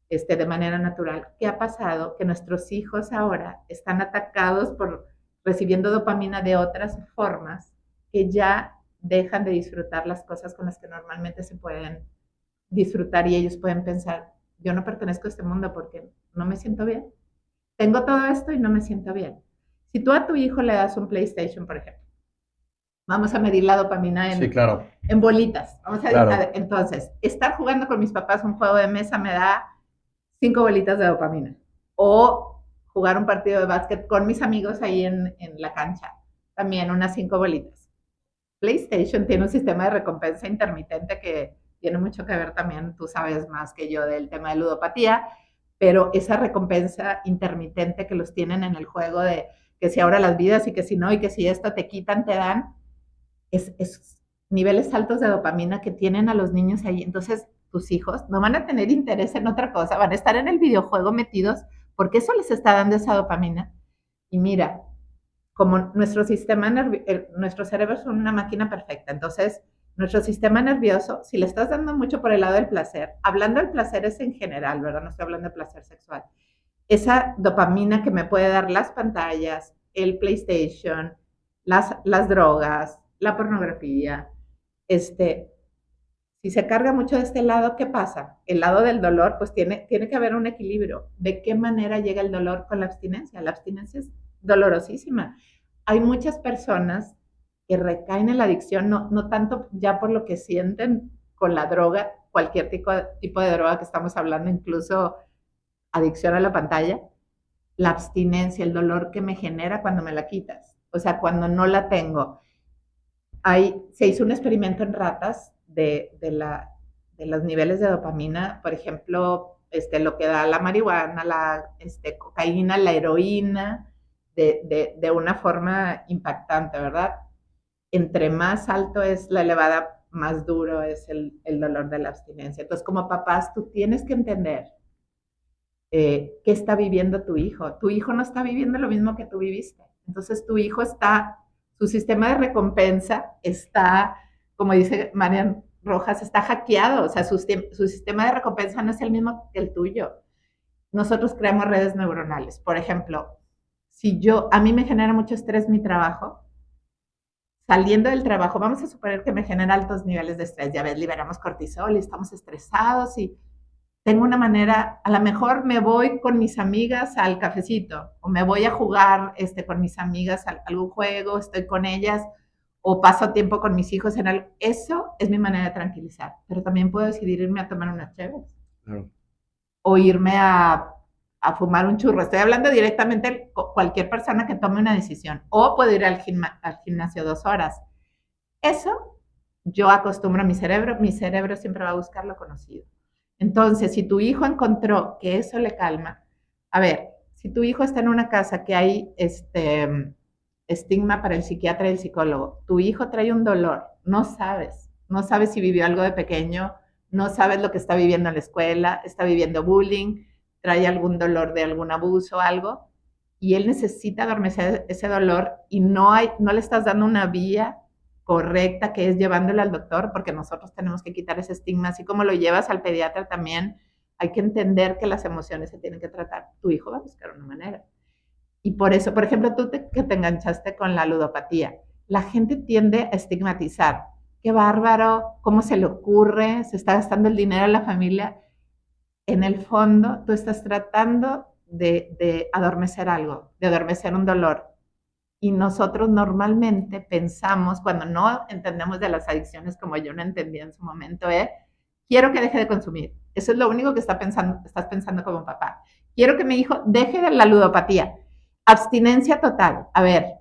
de manera natural. ¿Qué ha pasado? Que nuestros hijos ahora están atacados por recibiendo dopamina de otras formas que ya dejan de disfrutar las cosas con las que normalmente se pueden disfrutar y ellos pueden pensar, yo no pertenezco a este mundo porque no me siento bien. Tengo todo esto y no me siento bien. Si tú a tu hijo le das un PlayStation, por ejemplo, vamos a medir la dopamina Sí, claro, en bolitas. claro. Entonces, estar jugando con mis papás un juego de mesa me da 5 bolitas de dopamina. O jugar un partido de básquet con mis amigos ahí en la cancha, también unas 5 bolitas. PlayStation tiene un sistema de recompensa intermitente que tiene mucho que ver también, tú sabes más que yo del tema de ludopatía, pero esa recompensa intermitente que los tienen en el juego de que si ahora las vidas y que si no, y que si esto te quitan, te dan, es niveles altos de dopamina que tienen a los niños ahí. Entonces, tus hijos no van a tener interés en otra cosa, van a estar en el videojuego metidos porque eso les está dando esa dopamina. Y mira, como nuestro cerebro es una máquina perfecta, entonces nuestro sistema nervioso, si le estás dando mucho por el lado del placer, hablando del placer es en general, ¿verdad? No estoy hablando de placer sexual. Esa dopamina que me puede dar las pantallas, el PlayStation, las drogas, la pornografía, si se carga mucho de este lado, ¿qué pasa? El lado del dolor, pues tiene que haber un equilibrio. ¿De qué manera llega el dolor con la abstinencia? La abstinencia es dolorosísima. Hay muchas personas que recaen en la adicción, no tanto ya por lo que sienten con la droga, cualquier tipo de droga que estamos hablando, incluso adicción a la pantalla, la abstinencia, el dolor que me genera cuando me la quitas. O sea, cuando no la tengo. Se hizo un experimento en ratas de los niveles de dopamina, por ejemplo, lo que da la marihuana, la cocaína, la heroína, de una forma impactante, ¿verdad? Entre más alto es la elevada, más duro es el dolor de la abstinencia. Entonces, como papás, tú tienes que entender qué está viviendo tu hijo. Tu hijo no está viviendo lo mismo que tú viviste. Entonces, su sistema de recompensa está, como dice Marian Rojas, está hackeado. O sea, su sistema de recompensa no es el mismo que el tuyo. Nosotros creamos redes neuronales. Por ejemplo, a mí me genera mucho estrés mi trabajo, saliendo del trabajo, vamos a suponer que me genera altos niveles de estrés. Ya ves, liberamos cortisol y estamos estresados y tengo una manera, a lo mejor me voy con mis amigas al cafecito o me voy a jugar con mis amigas a algún juego, estoy con ellas o paso tiempo con mis hijos en algo. Eso es mi manera de tranquilizar, pero también puedo decidir irme a tomar unas chéveres Claro. o irme a fumar un churro. Estoy hablando directamente de cualquier persona que tome una decisión o puedo ir al gimnasio 2 horas. Eso yo acostumbro a mi cerebro siempre va a buscar lo conocido. Entonces, si tu hijo encontró que eso le calma, a ver, si tu hijo está en una casa que hay estigma para el psiquiatra y el psicólogo, tu hijo trae un dolor, no sabes si vivió algo de pequeño, no sabes lo que está viviendo en la escuela, está viviendo bullying, trae algún dolor de algún abuso, algo, y él necesita adormecer ese dolor y no le estás dando una vía correcta, que es llevándolo al doctor, porque nosotros tenemos que quitar ese estigma, así como lo llevas al pediatra también, hay que entender que las emociones se tienen que tratar. Tu hijo va a buscar una manera. Y por eso, por ejemplo, que te enganchaste con la ludopatía, la gente tiende a estigmatizar. Qué bárbaro, cómo se le ocurre, se está gastando el dinero de la familia. en el fondo tú estás tratando de adormecer algo, de adormecer un dolor. Y nosotros normalmente pensamos, cuando no entendemos de las adicciones como yo no entendía en su momento, es, quiero que deje de consumir. Eso es lo único que estás pensando como papá. Quiero que mi hijo deje de la ludopatía. Abstinencia total. A ver,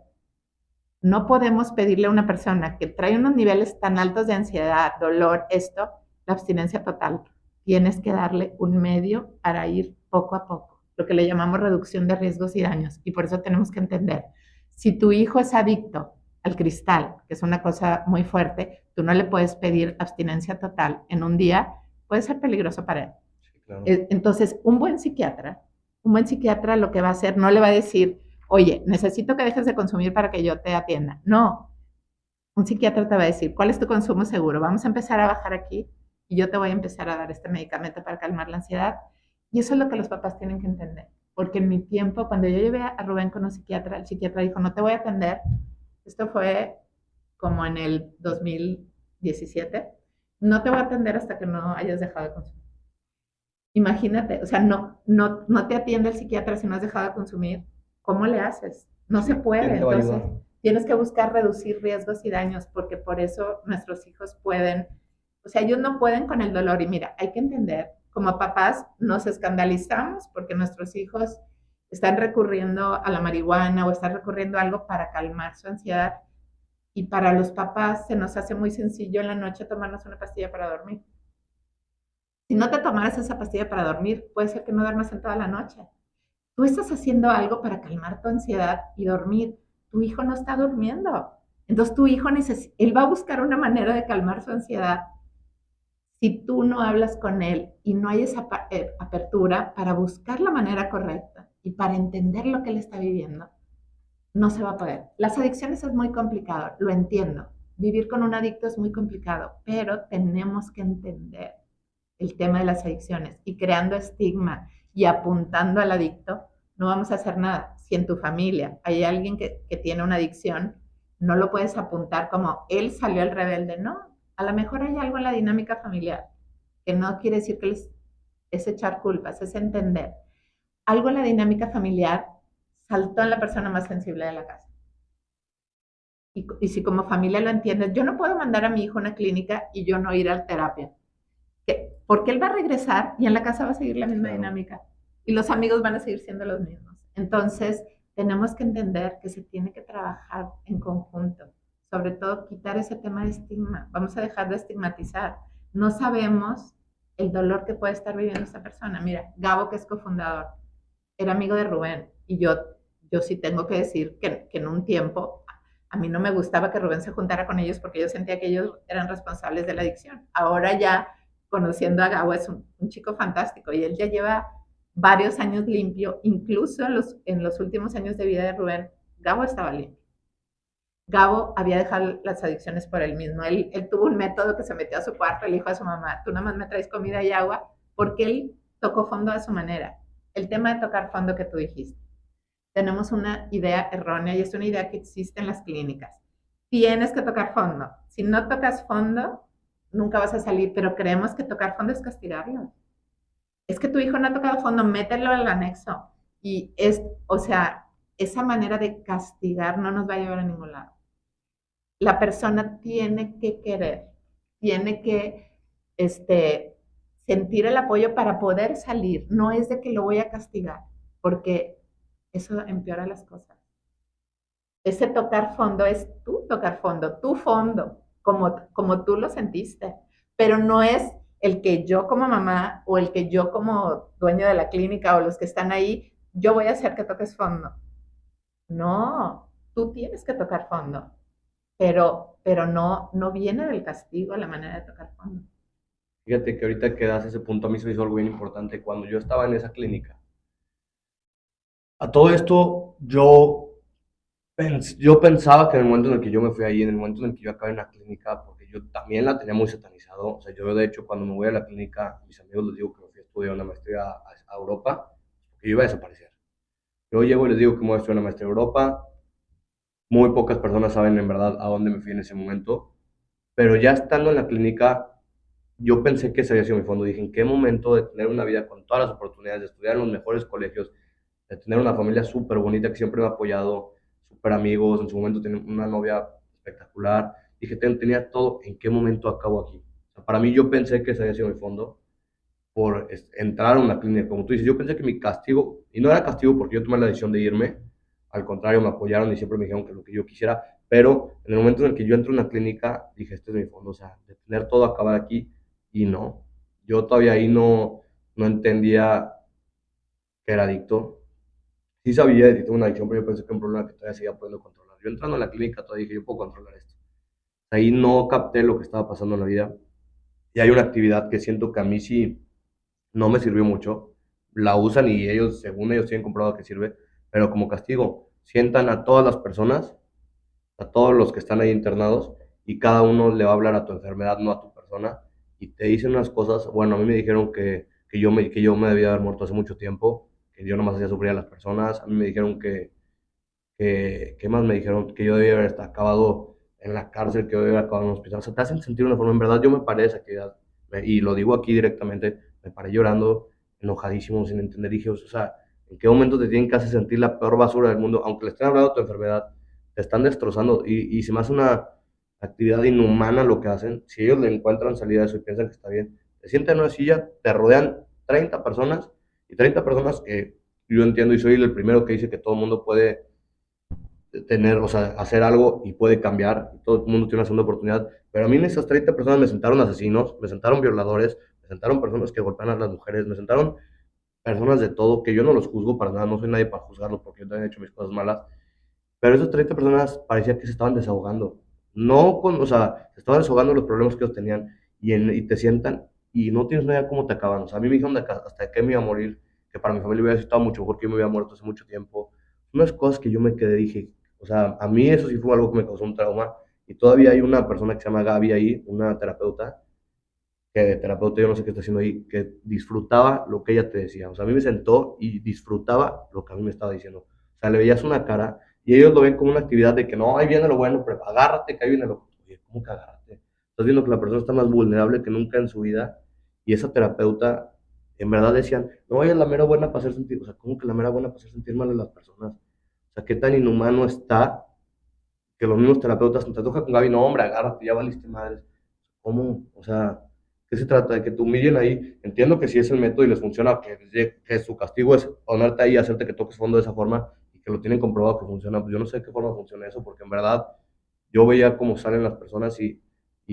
no podemos pedirle a una persona que trae unos niveles tan altos de ansiedad, dolor, esto, la abstinencia total. Tienes que darle un medio para ir poco a poco, lo que le llamamos reducción de riesgos y daños. Y por eso tenemos que entender, si tu hijo es adicto al cristal, que es una cosa muy fuerte, tú no le puedes pedir abstinencia total en un día, puede ser peligroso para él. Sí, claro. Entonces, un buen psiquiatra lo que va a hacer, no le va a decir, oye, necesito que dejes de consumir para que yo te atienda. No, un psiquiatra te va a decir, ¿cuál es tu consumo seguro? Vamos a empezar a bajar aquí y yo te voy a empezar a dar este medicamento para calmar la ansiedad. Y eso es lo que los papás tienen que entender. Porque en mi tiempo, cuando yo llevé a Rubén con un psiquiatra, el psiquiatra dijo, no te voy a atender. Esto fue como en el 2017. No te voy a atender hasta que no hayas dejado de consumir. Imagínate, o sea, no te atiende el psiquiatra si no has dejado de consumir. ¿Cómo le haces? No se Sí, puede. ¿quién te va a Entonces, ayudar? tienes que buscar reducir riesgos y daños, porque por eso nuestros hijos pueden, o sea, ellos no pueden con el dolor. Y mira, hay que entender, como papás nos escandalizamos porque nuestros hijos están recurriendo a la marihuana o están recurriendo a algo para calmar su ansiedad. Y para los papás se nos hace muy sencillo en la noche tomarnos una pastilla para dormir. Si no te tomaras esa pastilla para dormir, puede ser que no duermas en toda la noche. Tú estás haciendo algo para calmar tu ansiedad y dormir. Tu hijo no está durmiendo. Entonces tu hijo él va a buscar una manera de calmar su ansiedad si tú no hablas con él y no hay esa apertura para buscar la manera correcta y para entender lo que él está viviendo, no se va a poder. Las adicciones es muy complicado, lo entiendo. Vivir con un adicto es muy complicado, pero tenemos que entender el tema de las adicciones y creando estigma y apuntando al adicto, no vamos a hacer nada. Si en tu familia hay alguien que tiene una adicción, no lo puedes apuntar como él salió el rebelde, no. A lo mejor hay algo en la dinámica familiar que no quiere decir que es echar culpas, es entender. Algo en la dinámica familiar saltó en la persona más sensible de la casa. Y si como familia lo entiendes, yo no puedo mandar a mi hijo a una clínica y yo no ir a terapia. Porque él va a regresar y en la casa va a seguir la misma Claro. dinámica y los amigos van a seguir siendo los mismos. Entonces, tenemos que entender que se tiene que trabajar en conjunto, sobre todo quitar ese tema de estigma. Vamos a dejar de estigmatizar. No sabemos el dolor que puede estar viviendo esta persona. Mira, Gabo, que es cofundador, era amigo de Rubén y yo sí tengo que decir que en un tiempo a mí no me gustaba que Rubén se juntara con ellos porque yo sentía que ellos eran responsables de la adicción. Ahora ya, conociendo a Gabo, es un chico fantástico y él ya lleva varios años limpio, incluso en los últimos años de vida de Rubén, Gabo estaba limpio. Gabo había dejado las adicciones por él mismo. Él tuvo un método que se metió a su cuarto, le dijo a su mamá, tú nada más me traes comida y agua, porque él tocó fondo a su manera. El tema de tocar fondo que tú dijiste. Tenemos una idea errónea y es una idea que existe en las clínicas. Tienes que tocar fondo. Si no tocas fondo, nunca vas a salir, pero creemos que tocar fondo es castigarlo. Es que tu hijo no ha tocado fondo, mételo al anexo. Y es, o sea, esa manera de castigar no nos va a llevar a ningún lado. La persona tiene que querer, tiene que sentir el apoyo para poder salir. No es de que lo voy a castigar, porque eso empeora las cosas. Ese tocar fondo es tú tocar fondo, tu fondo, como tú lo sentiste, pero no es el que yo como mamá o el que yo como dueño de la clínica o los que están ahí, yo voy a hacer que toques fondo. No, tú tienes que tocar fondo, pero no viene del castigo la manera de tocar fondo. Fíjate que ahorita que das ese punto a mí se me hizo algo bien importante. Cuando yo estaba en esa clínica, a todo esto yo pensaba que en el momento en el que yo me fui ahí, en el momento en el que yo acabé en la clínica, porque yo también la tenía muy satanizado, o sea, yo de hecho cuando me voy a la clínica, a mis amigos les digo que me fui a estudiar una maestría a Europa, porque yo iba a desaparecer. Yo llego y les digo que me voy a estudiar una maestría a Europa, muy pocas personas saben en verdad a dónde me fui en ese momento, pero ya estando en la clínica yo pensé que ese había sido mi fondo. Dije, ¿en qué momento de tener una vida con todas las oportunidades, de estudiar en los mejores colegios, de tener una familia súper bonita que siempre me ha apoyado, súper amigos, en su momento tenía una novia espectacular, dije, tenía todo, ¿en qué momento acabo aquí? O sea, para mí yo pensé que ese había sido mi fondo por entrar a una clínica, como tú dices, yo pensé que mi castigo, y no era castigo porque yo tomé la decisión de irme, al contrario, me apoyaron y siempre me dijeron que lo que yo quisiera, pero en el momento en el que yo entro a una clínica, dije, este es mi fondo, o sea, de tener todo acabar aquí, y no, yo todavía ahí no entendía que era adicto, sí sabía que tengo una adicción, pero yo pensé que era un problema que todavía seguía pudiendo controlar. Yo entrando a la clínica todavía dije, yo puedo controlar esto. Ahí no capté lo que estaba pasando en la vida, y hay una actividad que siento que a mí sí no me sirvió mucho. La usan y ellos, según ellos, tienen comprobado que sirve, pero como castigo, sientan a todas las personas, a todos los que están ahí internados, y cada uno le va a hablar a tu enfermedad, no a tu persona, y te dicen unas cosas. Bueno, a mí me dijeron que yo me debía haber muerto hace mucho tiempo, que yo nomás hacía sufrir a las personas. A mí me dijeron ¿qué más me dijeron? Que yo debía haber acabado en la cárcel, que yo debía haber acabado en un hospital. O sea, te hacen sentir de una forma. En verdad, yo me paré de esa actividad, y lo digo aquí directamente, me paré llorando, enojadísimo, sin entender. Dije, o sea, ¿en qué momento te tienen que hacer sentir la peor basura del mundo? Aunque le estén hablando de tu enfermedad, te están destrozando. Y se me hace una actividad inhumana lo que hacen. Si ellos le encuentran salida a eso y piensan que está bien, te sientan en una silla, te rodean 30 personas, y 30 personas que yo entiendo y soy el primero que dice que todo el mundo puede tener, o sea, hacer algo y puede cambiar, todo el mundo tiene una segunda oportunidad, pero a mí en esas 30 personas me sentaron asesinos, me sentaron violadores, me sentaron personas que golpean a las mujeres, me sentaron personas de todo, que yo no los juzgo para nada, no soy nadie para juzgarlos porque yo también he hecho mis cosas malas, pero esas 30 personas parecía que se estaban desahogando, no con, o sea, se estaban desahogando los problemas que ellos tenían, y te sientan y no tienes una idea cómo te acaban. O sea, a mí me dijeron hasta que me iba a morir, que para mi familia hubiera estado mucho mejor que yo me hubiera muerto hace mucho tiempo. Unas cosas que yo me quedé, dije, o sea, a mí eso sí fue algo que me causó un trauma, y todavía hay una persona que se llama Gaby ahí, una terapeuta, que de terapeuta yo no sé qué está haciendo ahí, que disfrutaba lo que ella te decía. O sea, a mí me sentó y disfrutaba lo que a mí me estaba diciendo. O sea, le veías una cara y ellos lo ven como una actividad de que no, ahí viene lo bueno, pero agárrate, que ahí viene lo... Oye, ¿cómo que agárrate? Estás viendo que la persona está más vulnerable que nunca en su vida, y esa terapeuta, en verdad decían, no, ella es la mera buena para hacer sentir, o sea, ¿cómo que la mera buena para hacer sentir mal a las personas? O sea, ¿qué tan inhumano está que los mismos terapeutas, te toca con Gaby, no, hombre, agárrate, ya valiste madres? ¿Cómo? O sea, ¿qué se trata? De que te humillen ahí. Entiendo que si es el método y les funciona, que su castigo es ponerte ahí y hacerte que toques fondo de esa forma, y que lo tienen comprobado que funciona. Pues yo no sé de qué forma funciona eso, porque en verdad yo veía cómo salen las personas, y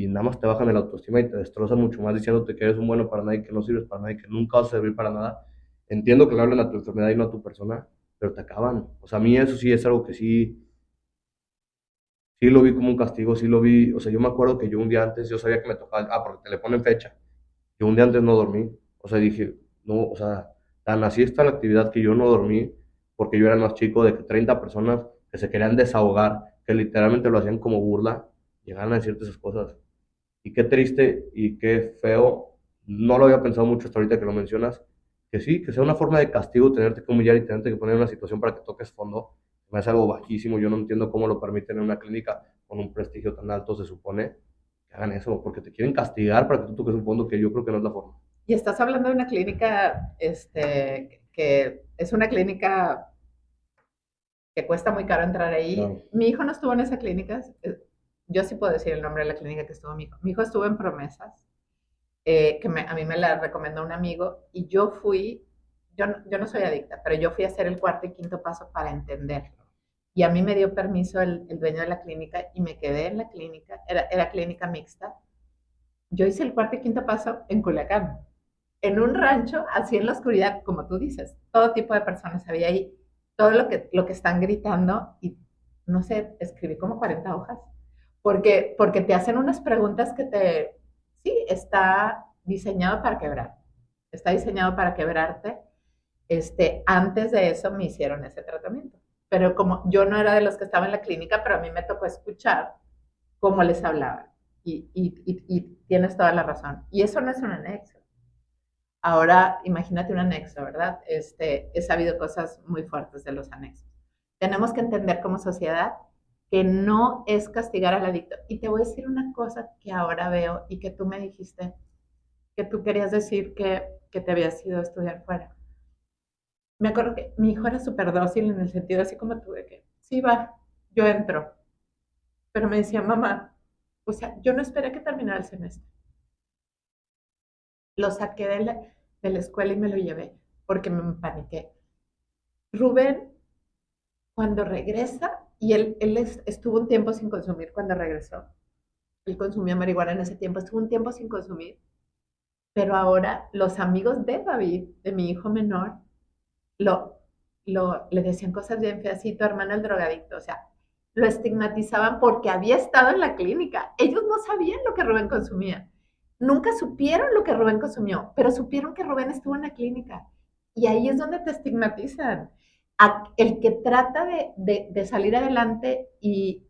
nada más te bajan el autoestima y te destrozan mucho más diciéndote que eres un bueno para nadie, que no sirves para nadie, que nunca vas a servir para nada. Entiendo que le hablen a tu enfermedad y no a tu persona, pero te acaban. O sea, a mí eso sí es algo que sí lo vi como un castigo, sí lo vi. O sea, yo me acuerdo que yo un día antes, yo sabía que me tocaba, porque te le ponen fecha. Yo un día antes no dormí. O sea, dije, no, o sea, tan así está la actividad que yo no dormí, porque yo era el más chico, de que 30 personas que se querían desahogar, que literalmente lo hacían como burla, llegaban a decirte esas cosas. Y qué triste y qué feo, no lo había pensado mucho hasta ahorita que lo mencionas, que sí, que sea una forma de castigo tenerte que humillar y tenerte que poner en una situación para que toques fondo. Me hace algo bajísimo, yo no entiendo cómo lo permiten en una clínica con un prestigio tan alto, se supone, que hagan eso, porque te quieren castigar para que tú toques un fondo, que yo creo que no es la forma. Y estás hablando de una clínica, que es una clínica que cuesta muy caro entrar ahí. Claro. Mi hijo no estuvo en esa clínica. Yo sí puedo decir el nombre de la clínica que estuvo mi hijo. Mi hijo estuvo en Promesas, a mí me la recomendó un amigo, y yo fui, yo no soy adicta, pero yo fui a hacer el cuarto y quinto paso para entender. Y a mí me dio permiso el dueño de la clínica y me quedé en la clínica, era clínica mixta. Yo hice el cuarto y quinto paso en Culiacán, en un rancho, así en la oscuridad, como tú dices, todo tipo de personas había ahí, todo lo que están gritando, y no sé, escribí como 40 hojas, porque te hacen unas preguntas sí, está diseñado para quebrar, está diseñado para quebrarte. Antes de eso me hicieron ese tratamiento, pero como yo no era de los que estaba en la clínica, pero a mí me tocó escuchar cómo les hablaban, y tienes toda la razón, y eso no es un anexo. Ahora, imagínate un anexo, ¿verdad? He sabido cosas muy fuertes de los anexos. Tenemos que entender como sociedad que no es castigar al adicto. Y te voy a decir una cosa que ahora veo y que tú me dijiste. que tú querías decir que te habías ido a estudiar fuera. Me acuerdo que mi hijo era súper dócil en el sentido así como tú, de que sí va, yo entro. Pero me decía, mamá, o sea, yo no esperé que terminara el semestre. Lo saqué de la escuela y me lo llevé porque me paniqué. Rubén, cuando regresa, y estuvo un tiempo sin consumir cuando regresó. Él consumía marihuana en ese tiempo, estuvo un tiempo sin consumir. Pero ahora los amigos de David, de mi hijo menor, lo, le decían cosas bien feas, sí, tu hermano el drogadicto, o sea, lo estigmatizaban porque había estado en la clínica. Ellos no sabían lo que Rubén consumía. Nunca supieron lo que Rubén consumió, pero supieron que Rubén estuvo en la clínica. Y ahí es donde te estigmatizan. El que trata de salir adelante y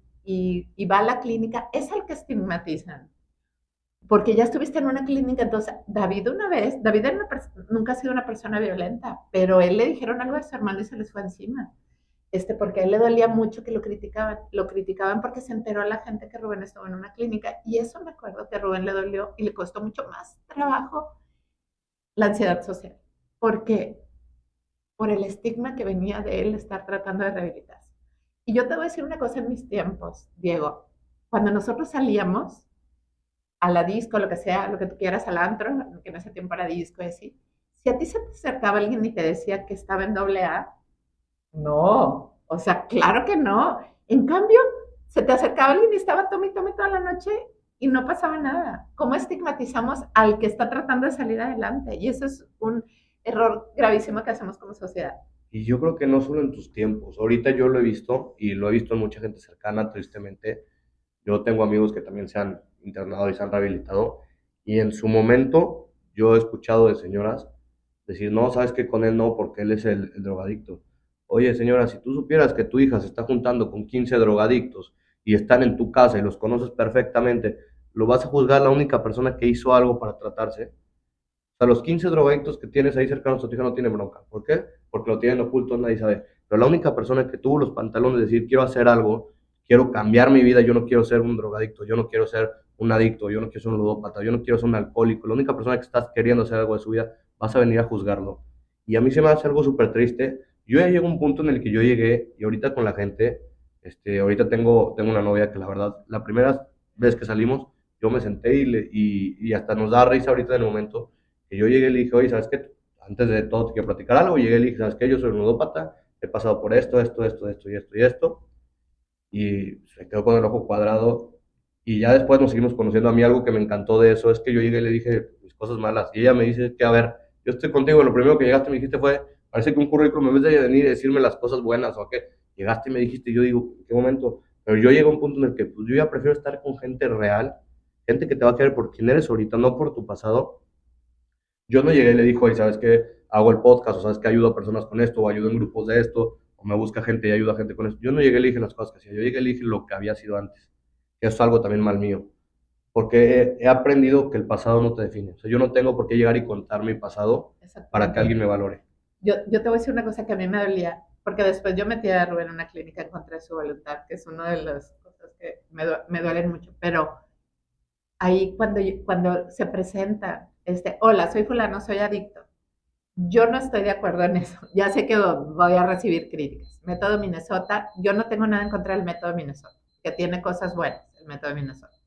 va a la clínica es el que estigmatizan porque ya estuviste en una clínica, entonces David una vez, David era nunca ha sido una persona violenta, pero él le dijeron algo a su hermano y se les fue encima, porque a él le dolía mucho que lo criticaban porque se enteró a la gente que Rubén estuvo en una clínica, y eso me acuerdo que a Rubén le dolió y le costó mucho más trabajo la ansiedad social, porque por el estigma que venía de él estar tratando de rehabilitarse. Y yo te voy a decir una cosa en mis tiempos, Diego, cuando nosotros salíamos, a la disco, lo que sea, lo que tú quieras, al antro, que en ese tiempo era disco y así. Si a ti se te acercaba alguien y te decía que estaba en doble A, no, o sea, claro que no. En cambio, se te acercaba alguien y estaba tome y tome toda la noche y no pasaba nada. ¿Cómo estigmatizamos al que está tratando de salir adelante? Y eso es un error gravísimo que hacemos como sociedad. Y yo creo que no solo en tus tiempos, ahorita yo lo he visto y lo he visto en mucha gente cercana, tristemente. Yo tengo amigos que también se han internado y se han rehabilitado y en su momento yo he escuchado de señoras decir, no, sabes que con él no, porque él es el drogadicto. Oye, señora, si tú supieras que tu hija se está juntando con 15 drogadictos y están en tu casa y los conoces perfectamente, ¿lo vas a juzgar la única persona que hizo algo para tratarse? O sea, los 15 drogadictos que tienes ahí cercanos a tu hija no tienen bronca. ¿Por qué? Porque lo tienen oculto, nadie sabe. Pero la única persona que tuvo los pantalones de decir, quiero hacer algo, quiero cambiar mi vida, yo no quiero ser un drogadicto, yo no quiero ser un adicto, yo no quiero ser un ludópata, yo no quiero ser un alcohólico. La única persona que estás queriendo hacer algo de su vida, vas a venir a juzgarlo. Y a mí se me hace algo súper triste. Yo ya llego a un punto en el que yo llegué, y ahorita con la gente, ahorita tengo una novia que la verdad, la primera vez que salimos, yo me senté y hasta nos da risa ahorita en el momento que yo llegué y le dije, oye, ¿sabes qué? Antes de todo te quiero platicar algo. Llegué y le dije, ¿sabes qué? Yo soy un ludópata, he pasado por esto y esto y esto. Y se quedó con el ojo cuadrado. Y ya después nos seguimos conociendo. A mí algo que me encantó de eso es que yo llegué y le dije mis cosas malas. Y ella me dice que, a ver, yo estoy contigo. Lo primero que llegaste y me dijiste fue, parece que un currículum, en vez de venir y decirme las cosas buenas o qué, llegaste y me dijiste, y yo digo, ¿en qué momento? Pero yo llegué a un punto en el que pues, yo ya prefiero estar con gente real, gente que te va a querer por quien eres ahorita, no por tu pasado. Yo no llegué y le dijo, oye, ¿sabes qué? Hago el podcast, o sabes que ayudo a personas con esto, o ayudo en grupos de esto, o me busca gente y ayuda a gente con esto. Yo no llegué y le dije las cosas que hacía, yo llegué y le dije lo que había sido antes. Que eso es algo también mal mío, porque he aprendido que el pasado no te define. O sea, yo no tengo por qué llegar y contar mi pasado para que Exactamente. alguien me valore. Yo te voy a decir una cosa que a mí me dolía, porque después yo metí a Rubén en una clínica en contra de su voluntad, que es una de las cosas que me duelen mucho, pero ahí cuando se presenta, hola, soy fulano, soy adicto, yo no estoy de acuerdo en eso, ya sé que voy a recibir críticas. Método Minnesota, yo no tengo nada en contra del método Minnesota, que tiene cosas buenas, el método Minnesota.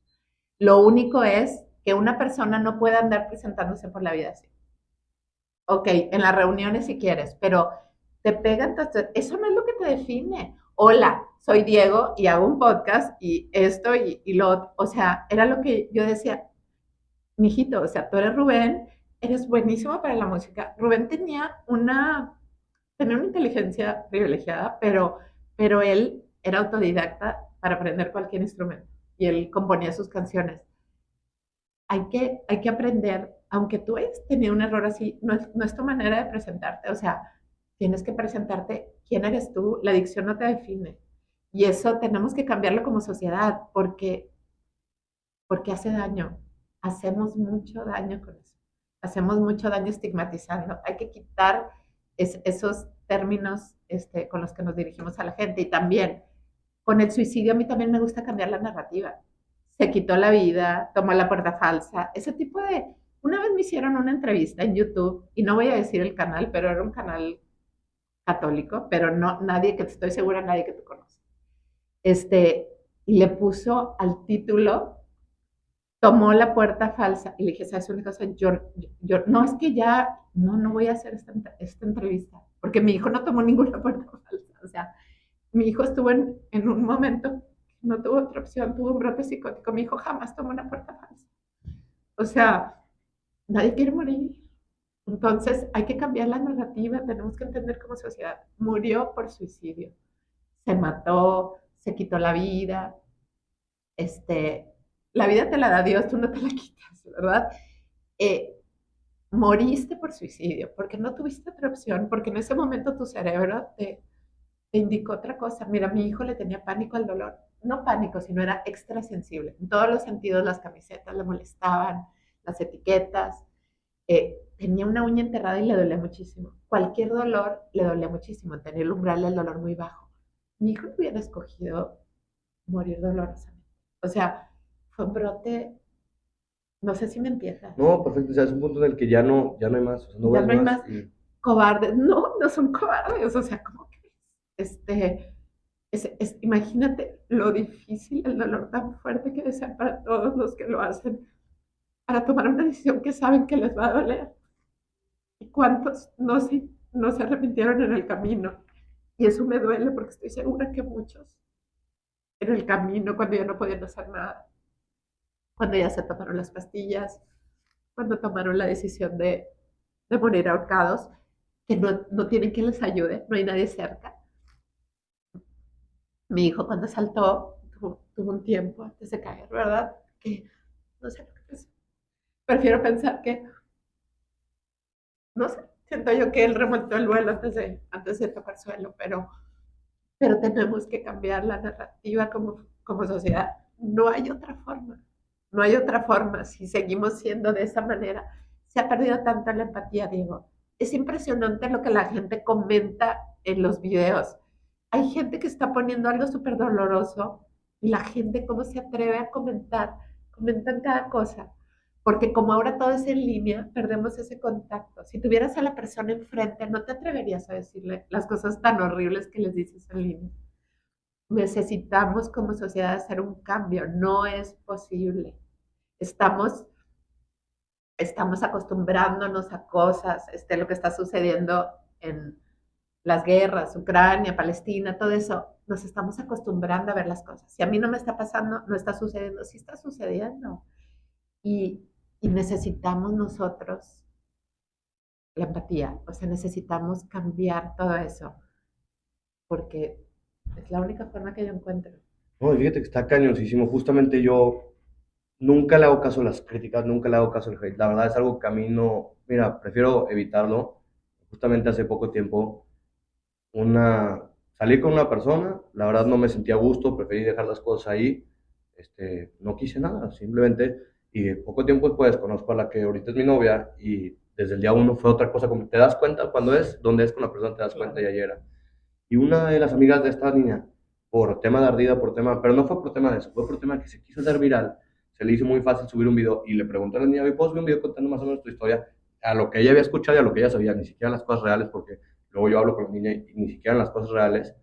Lo único es que una persona no puede andar presentándose por la vida así. Ok, en las reuniones si quieres, pero te pegan, eso no es lo que te define. Hola, soy Diego y hago un podcast y esto y lo otro. O sea, era lo que yo decía, mijito, o sea, tú eres Rubén, eres buenísimo para la música. Rubén tenía una inteligencia privilegiada, pero él era autodidacta para aprender cualquier instrumento y él componía sus canciones. Hay que aprender, aunque tú hayas tenido un error así, no es tu manera de presentarte, o sea, tienes que presentarte quién eres tú, la adicción no te define. Y eso tenemos que cambiarlo como sociedad, porque hace daño, hacemos mucho daño con eso, hacemos mucho daño estigmatizando, hay que quitar esos términos con los que nos dirigimos a la gente y también con el suicidio a mí también me gusta cambiar la narrativa. Se quitó la vida, tomó la puerta falsa, ese tipo Una vez me hicieron una entrevista en YouTube, y no voy a decir el canal, pero era un canal católico, pero no, nadie que, estoy segura, nadie que te conoce. Este, y le puso al título, tomó la puerta falsa, y le dije, ¿sabes una cosa? No, es que ya, no voy a hacer esta entrevista, porque mi hijo no tomó ninguna puerta falsa, o sea, mi hijo estuvo en un momento, no tuvo otra opción, tuvo un brote psicótico, mi hijo jamás tomó una puerta falsa. O sea, nadie quiere morir. Entonces hay que cambiar la narrativa, tenemos que entender como sociedad, murió por suicidio, se mató, se quitó la vida, este, la vida te la da Dios, tú no te la quitas, ¿verdad? Eh, Moriste por suicidio, porque no tuviste otra opción, porque en ese momento tu cerebro te indicó otra cosa. Mira, mi hijo le tenía pánico al dolor, no pánico, sino era extra sensible. En todos los sentidos las camisetas le molestaban, las etiquetas, tenía una uña enterrada y le dolía muchísimo. Cualquier dolor le dolía muchísimo, tenía el umbral del dolor muy bajo. Mi hijo no hubiera escogido morir dolorosamente. O sea, fue un brote, no sé si me entiendas. No, perfecto, o sea, es un punto en el que ya no hay más, o sea, no Ya ves no hay más más y cobardes. No, no son cobardes. O sea, como que imagínate lo difícil, el dolor tan fuerte que debe ser para todos los que lo hacen, para tomar una decisión que saben que les va a doler. ¿Y cuántos no se arrepintieron en el camino? Y eso me duele porque estoy segura que muchos en el camino, cuando ya no podían hacer nada, cuando ya se tomaron las pastillas, cuando tomaron la decisión de morir ahorcados, que no tienen quien les ayude, no hay nadie cerca. Mi hijo cuando saltó tuvo un tiempo antes de caer, ¿verdad? Que no sé lo que pensó. Prefiero pensar que, no sé, siento yo que él remontó el vuelo antes de tocar suelo, pero tenemos que cambiar la narrativa como sociedad. No hay otra forma, no hay otra forma. Si seguimos siendo de esa manera, se ha perdido tanto la empatía, Diego. Es impresionante lo que la gente comenta en los videos. Hay gente que está poniendo algo súper doloroso y la gente cómo se atreve a comentar, comentan cada cosa. Porque como ahora todo es en línea, perdemos ese contacto. Si tuvieras a la persona enfrente, no te atreverías a decirle las cosas tan horribles que les dices en línea. Necesitamos como sociedad hacer un cambio, no es posible. Estamos, estamos acostumbrándonos a cosas, lo que está sucediendo en las guerras, Ucrania, Palestina, todo eso, nos estamos acostumbrando a ver las cosas. Si a mí no me está pasando, no está sucediendo, sí está sucediendo. Y, y necesitamos nosotros la empatía, o sea, necesitamos cambiar todo eso, porque es la única forma que yo encuentro. no, y fíjate que está cañosísimo, justamente yo nunca le hago caso a las críticas, nunca le hago caso al hate, la verdad es algo que a mí no, mira, prefiero evitarlo, justamente hace poco tiempo una, salí con una persona, la verdad no me sentía a gusto, preferí dejar las cosas ahí, no quise nada, simplemente, y poco tiempo después conozco a la que ahorita es mi novia y desde el día uno fue otra cosa, como te das cuenta cuando es, donde es con la persona, te das cuenta y ayer era. Y una de las amigas de esta niña, por tema de ardida, por tema, pero no fue por tema de eso, fue por tema que se quiso hacer viral, se le hizo muy fácil subir un video y le preguntó a la niña, ¿puedo subir un video contando más o menos tu historia? A lo que ella había escuchado y a lo que ella sabía, ni siquiera las cosas reales, porque luego yo hablo con la niña y ni siquiera las cosas reales.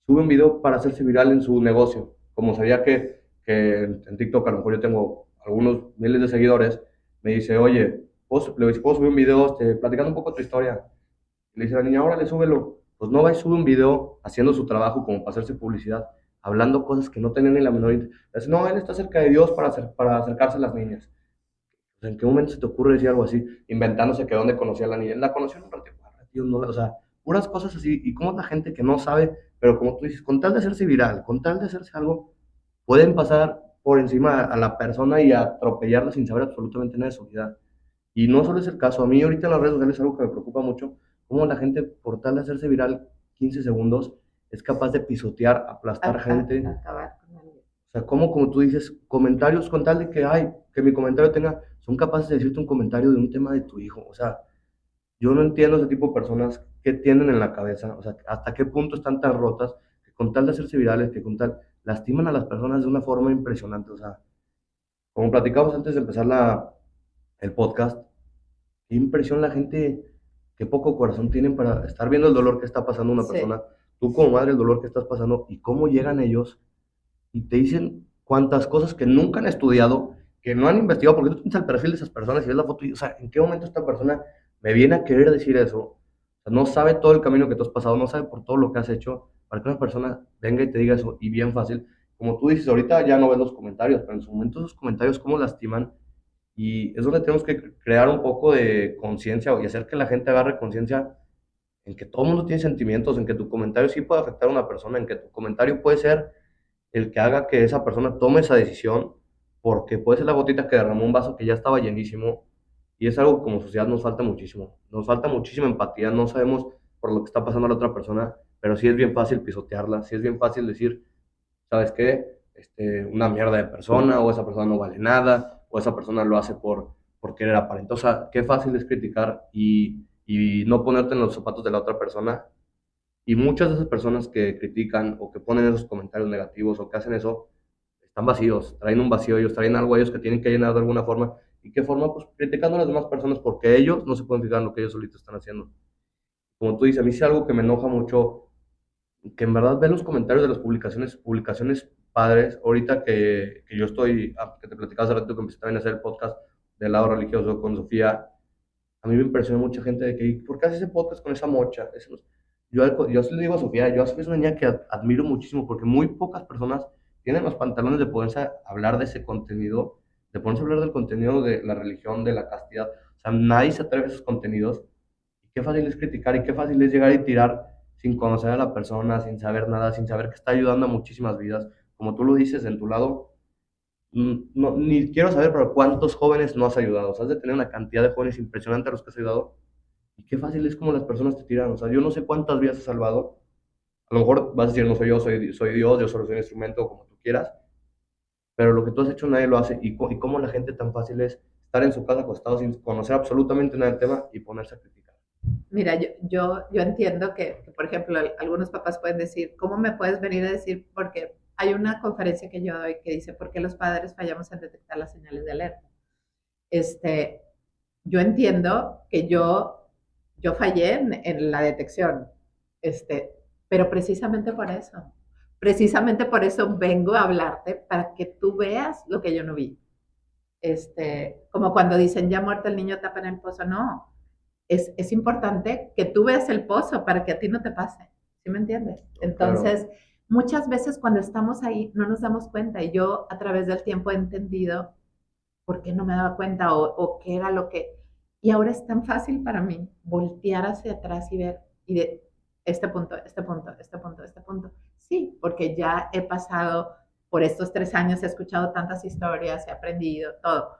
Sube un video para hacerse viral en su negocio. Como sabía que en TikTok a lo mejor yo tengo algunos miles de seguidores, me dice, oye, le dice, ¿puedo subir un video platicando un poco tu historia? Le dice a la niña, órale, súbelo. Pues no va y sube un video haciendo su trabajo como para hacerse publicidad, hablando cosas que no tenían ni la menor interés. Dice, no, él está cerca de Dios para acercarse a las niñas. Pues, ¿en qué momento se te ocurre decir algo así? Inventándose que dónde conocía a la niña. La conoció en un ratito, no, o sea, puras cosas así. Y cómo la gente que no sabe, pero como tú dices, con tal de hacerse viral, con tal de hacerse algo, pueden pasar por encima a la persona y atropellarla sin saber absolutamente nada de su vida. Y no solo es el caso, a mí ahorita en las redes sociales es algo que me preocupa mucho, cómo la gente, por tal de hacerse viral 15 segundos, es capaz de pisotear, aplastar gente. Acabar con alguien. O sea, como tú dices, comentarios con tal de que, ay, que mi comentario tenga, son capaces de decirte un comentario de un tema de tu hijo. O sea, yo no entiendo ese tipo de personas que tienen en la cabeza, o sea, hasta qué punto están tan rotas, que con tal de hacerse virales, que con tal, lastiman a las personas de una forma impresionante. O sea, como platicamos antes de empezar el podcast, qué impresión la gente, qué poco corazón tienen para estar viendo el dolor que está pasando una Sí, persona, tú como madre el dolor que estás pasando y cómo llegan ellos y te dicen cuántas cosas que nunca han estudiado, que no han investigado, porque tú tienes el perfil de esas personas y ves la foto y, o sea, ¿en qué momento esta persona me viene a querer decir eso? O sea, no sabe todo el camino que tú has pasado, no sabe por todo lo que has hecho, para que una persona venga y te diga eso, y bien fácil. Como tú dices, ahorita ya no ves los comentarios, pero en su momento esos comentarios cómo lastiman, y es donde tenemos que crear un poco de conciencia y hacer que la gente agarre conciencia en que todo el mundo tiene sentimientos, en que tu comentario sí puede afectar a una persona, en que tu comentario puede ser el que haga que esa persona tome esa decisión, porque puede ser la gotita que derramó un vaso que ya estaba llenísimo, y es algo que como sociedad nos falta muchísima empatía, no sabemos por lo que está pasando a la otra persona, pero sí es bien fácil pisotearla, sí es bien fácil decir, ¿sabes qué? Una mierda de persona, o esa persona no vale nada, o esa persona lo hace por querer aparentar, o sea, qué fácil es criticar y no ponerte en los zapatos de la otra persona, y muchas de esas personas que critican o que ponen esos comentarios negativos o que hacen eso, están vacíos, traen un vacío, ellos traen algo ellos que tienen que llenar de alguna forma. ¿Y qué forma? Pues criticando a las demás personas porque ellos no se pueden fijar en lo que ellos solitos están haciendo. Como tú dices, a mí sí algo que me enoja mucho, que en verdad ver los comentarios de las publicaciones padres, ahorita que yo estoy, que te platicaba hace rato que empecé también a hacer el podcast del lado religioso con Sofía, a mí me impresiona mucha gente de que, ¿por qué hace ese podcast con esa mocha? Yo sí le digo a Sofía, yo a Sofía es una niña que admiro muchísimo porque muy pocas personas tienen los pantalones de poderse hablar de ese contenido, de poderse hablar del contenido de la religión, de la castidad. O sea, nadie se atreve a esos contenidos. Y qué fácil es criticar y qué fácil es llegar y tirar sin conocer a la persona, sin saber nada, sin saber que está ayudando a muchísimas vidas. Como tú lo dices en tu lado, no, ni quiero saber, pero cuántos jóvenes no has ayudado. O sea, has de tener una cantidad de jóvenes impresionante a los que has ayudado. Y qué fácil es como las personas te tiran. O sea, yo no sé cuántas vidas he salvado. A lo mejor vas a decir, no soy yo, soy Dios, yo solo soy un instrumento, como tú quieras. Pero lo que tú has hecho nadie lo hace. Y cómo la gente tan fácil es estar en su casa acostado sin conocer absolutamente nada del tema y ponerse a criticar. mira, yo entiendo que, por ejemplo, algunos papás pueden decir, ¿cómo me puedes venir a decir? Porque hay una conferencia que yo doy que dice, ¿por qué los padres fallamos en detectar las señales de alerta? Este, yo entiendo que yo fallé en la detección, este, pero precisamente por eso vengo a hablarte para que tú veas lo que yo no vi. Como cuando dicen, ya muerto el niño, tapan el pozo, no, es importante que tú veas el pozo para que a ti no te pase, ¿sí me entiendes? Claro, Entonces, muchas veces cuando estamos ahí no nos damos cuenta y yo a través del tiempo he entendido por qué no me daba cuenta o qué era lo que... Y ahora es tan fácil para mí voltear hacia atrás y ver y de este punto, este punto, este punto, este punto. Sí, porque ya he pasado por estos 3 años, he escuchado tantas historias, he aprendido todo.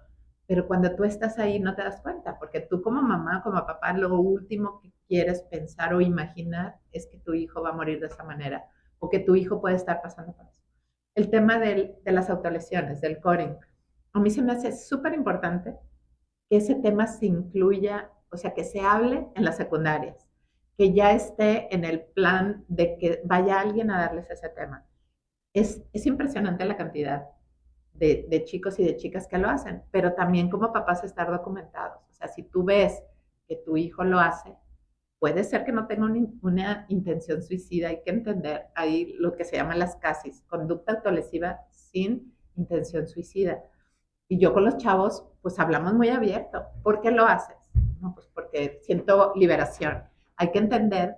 Pero cuando tú estás ahí no te das cuenta, porque tú como mamá, como papá, lo último que quieres pensar o imaginar es que tu hijo va a morir de esa manera o que tu hijo puede estar pasando por eso. El tema de las autolesiones, del coding, a mí se me hace súper importante que ese tema se incluya, o sea, que se hable en las secundarias, que ya esté en el plan de que vaya alguien a darles ese tema. Es impresionante la cantidad de chicos y de chicas que lo hacen, pero también como papás estar documentados. O sea, si tú ves que tu hijo lo hace, puede ser que no tenga una intención suicida, hay que entender ahí lo que se llama las CASIS, conducta autolesiva sin intención suicida. Y yo con los chavos, pues hablamos muy abierto. ¿Por qué lo haces? No, pues porque siento liberación. Hay que entender,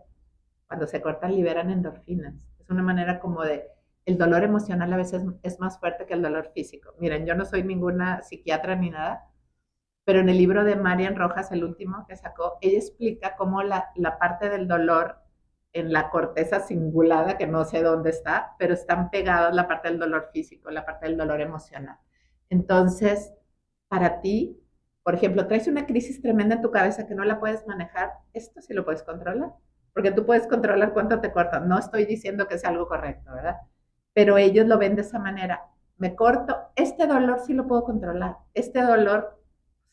cuando se cortan, liberan endorfinas. Es una manera como de, el dolor emocional a veces es más fuerte que el dolor físico. Miren, yo no soy ninguna psiquiatra ni nada, pero en el libro de Marian Rojas, el último que sacó, ella explica cómo la parte del dolor en la corteza cingulada, que no sé dónde está, pero están pegados la parte del dolor físico, la parte del dolor emocional. Entonces, para ti, por ejemplo, traes una crisis tremenda en tu cabeza que no la puedes manejar, esto sí lo puedes controlar, porque tú puedes controlar cuánto te cortan. No estoy diciendo que sea algo correcto, ¿verdad? Pero ellos lo ven de esa manera. Me corto, este dolor sí lo puedo controlar, este dolor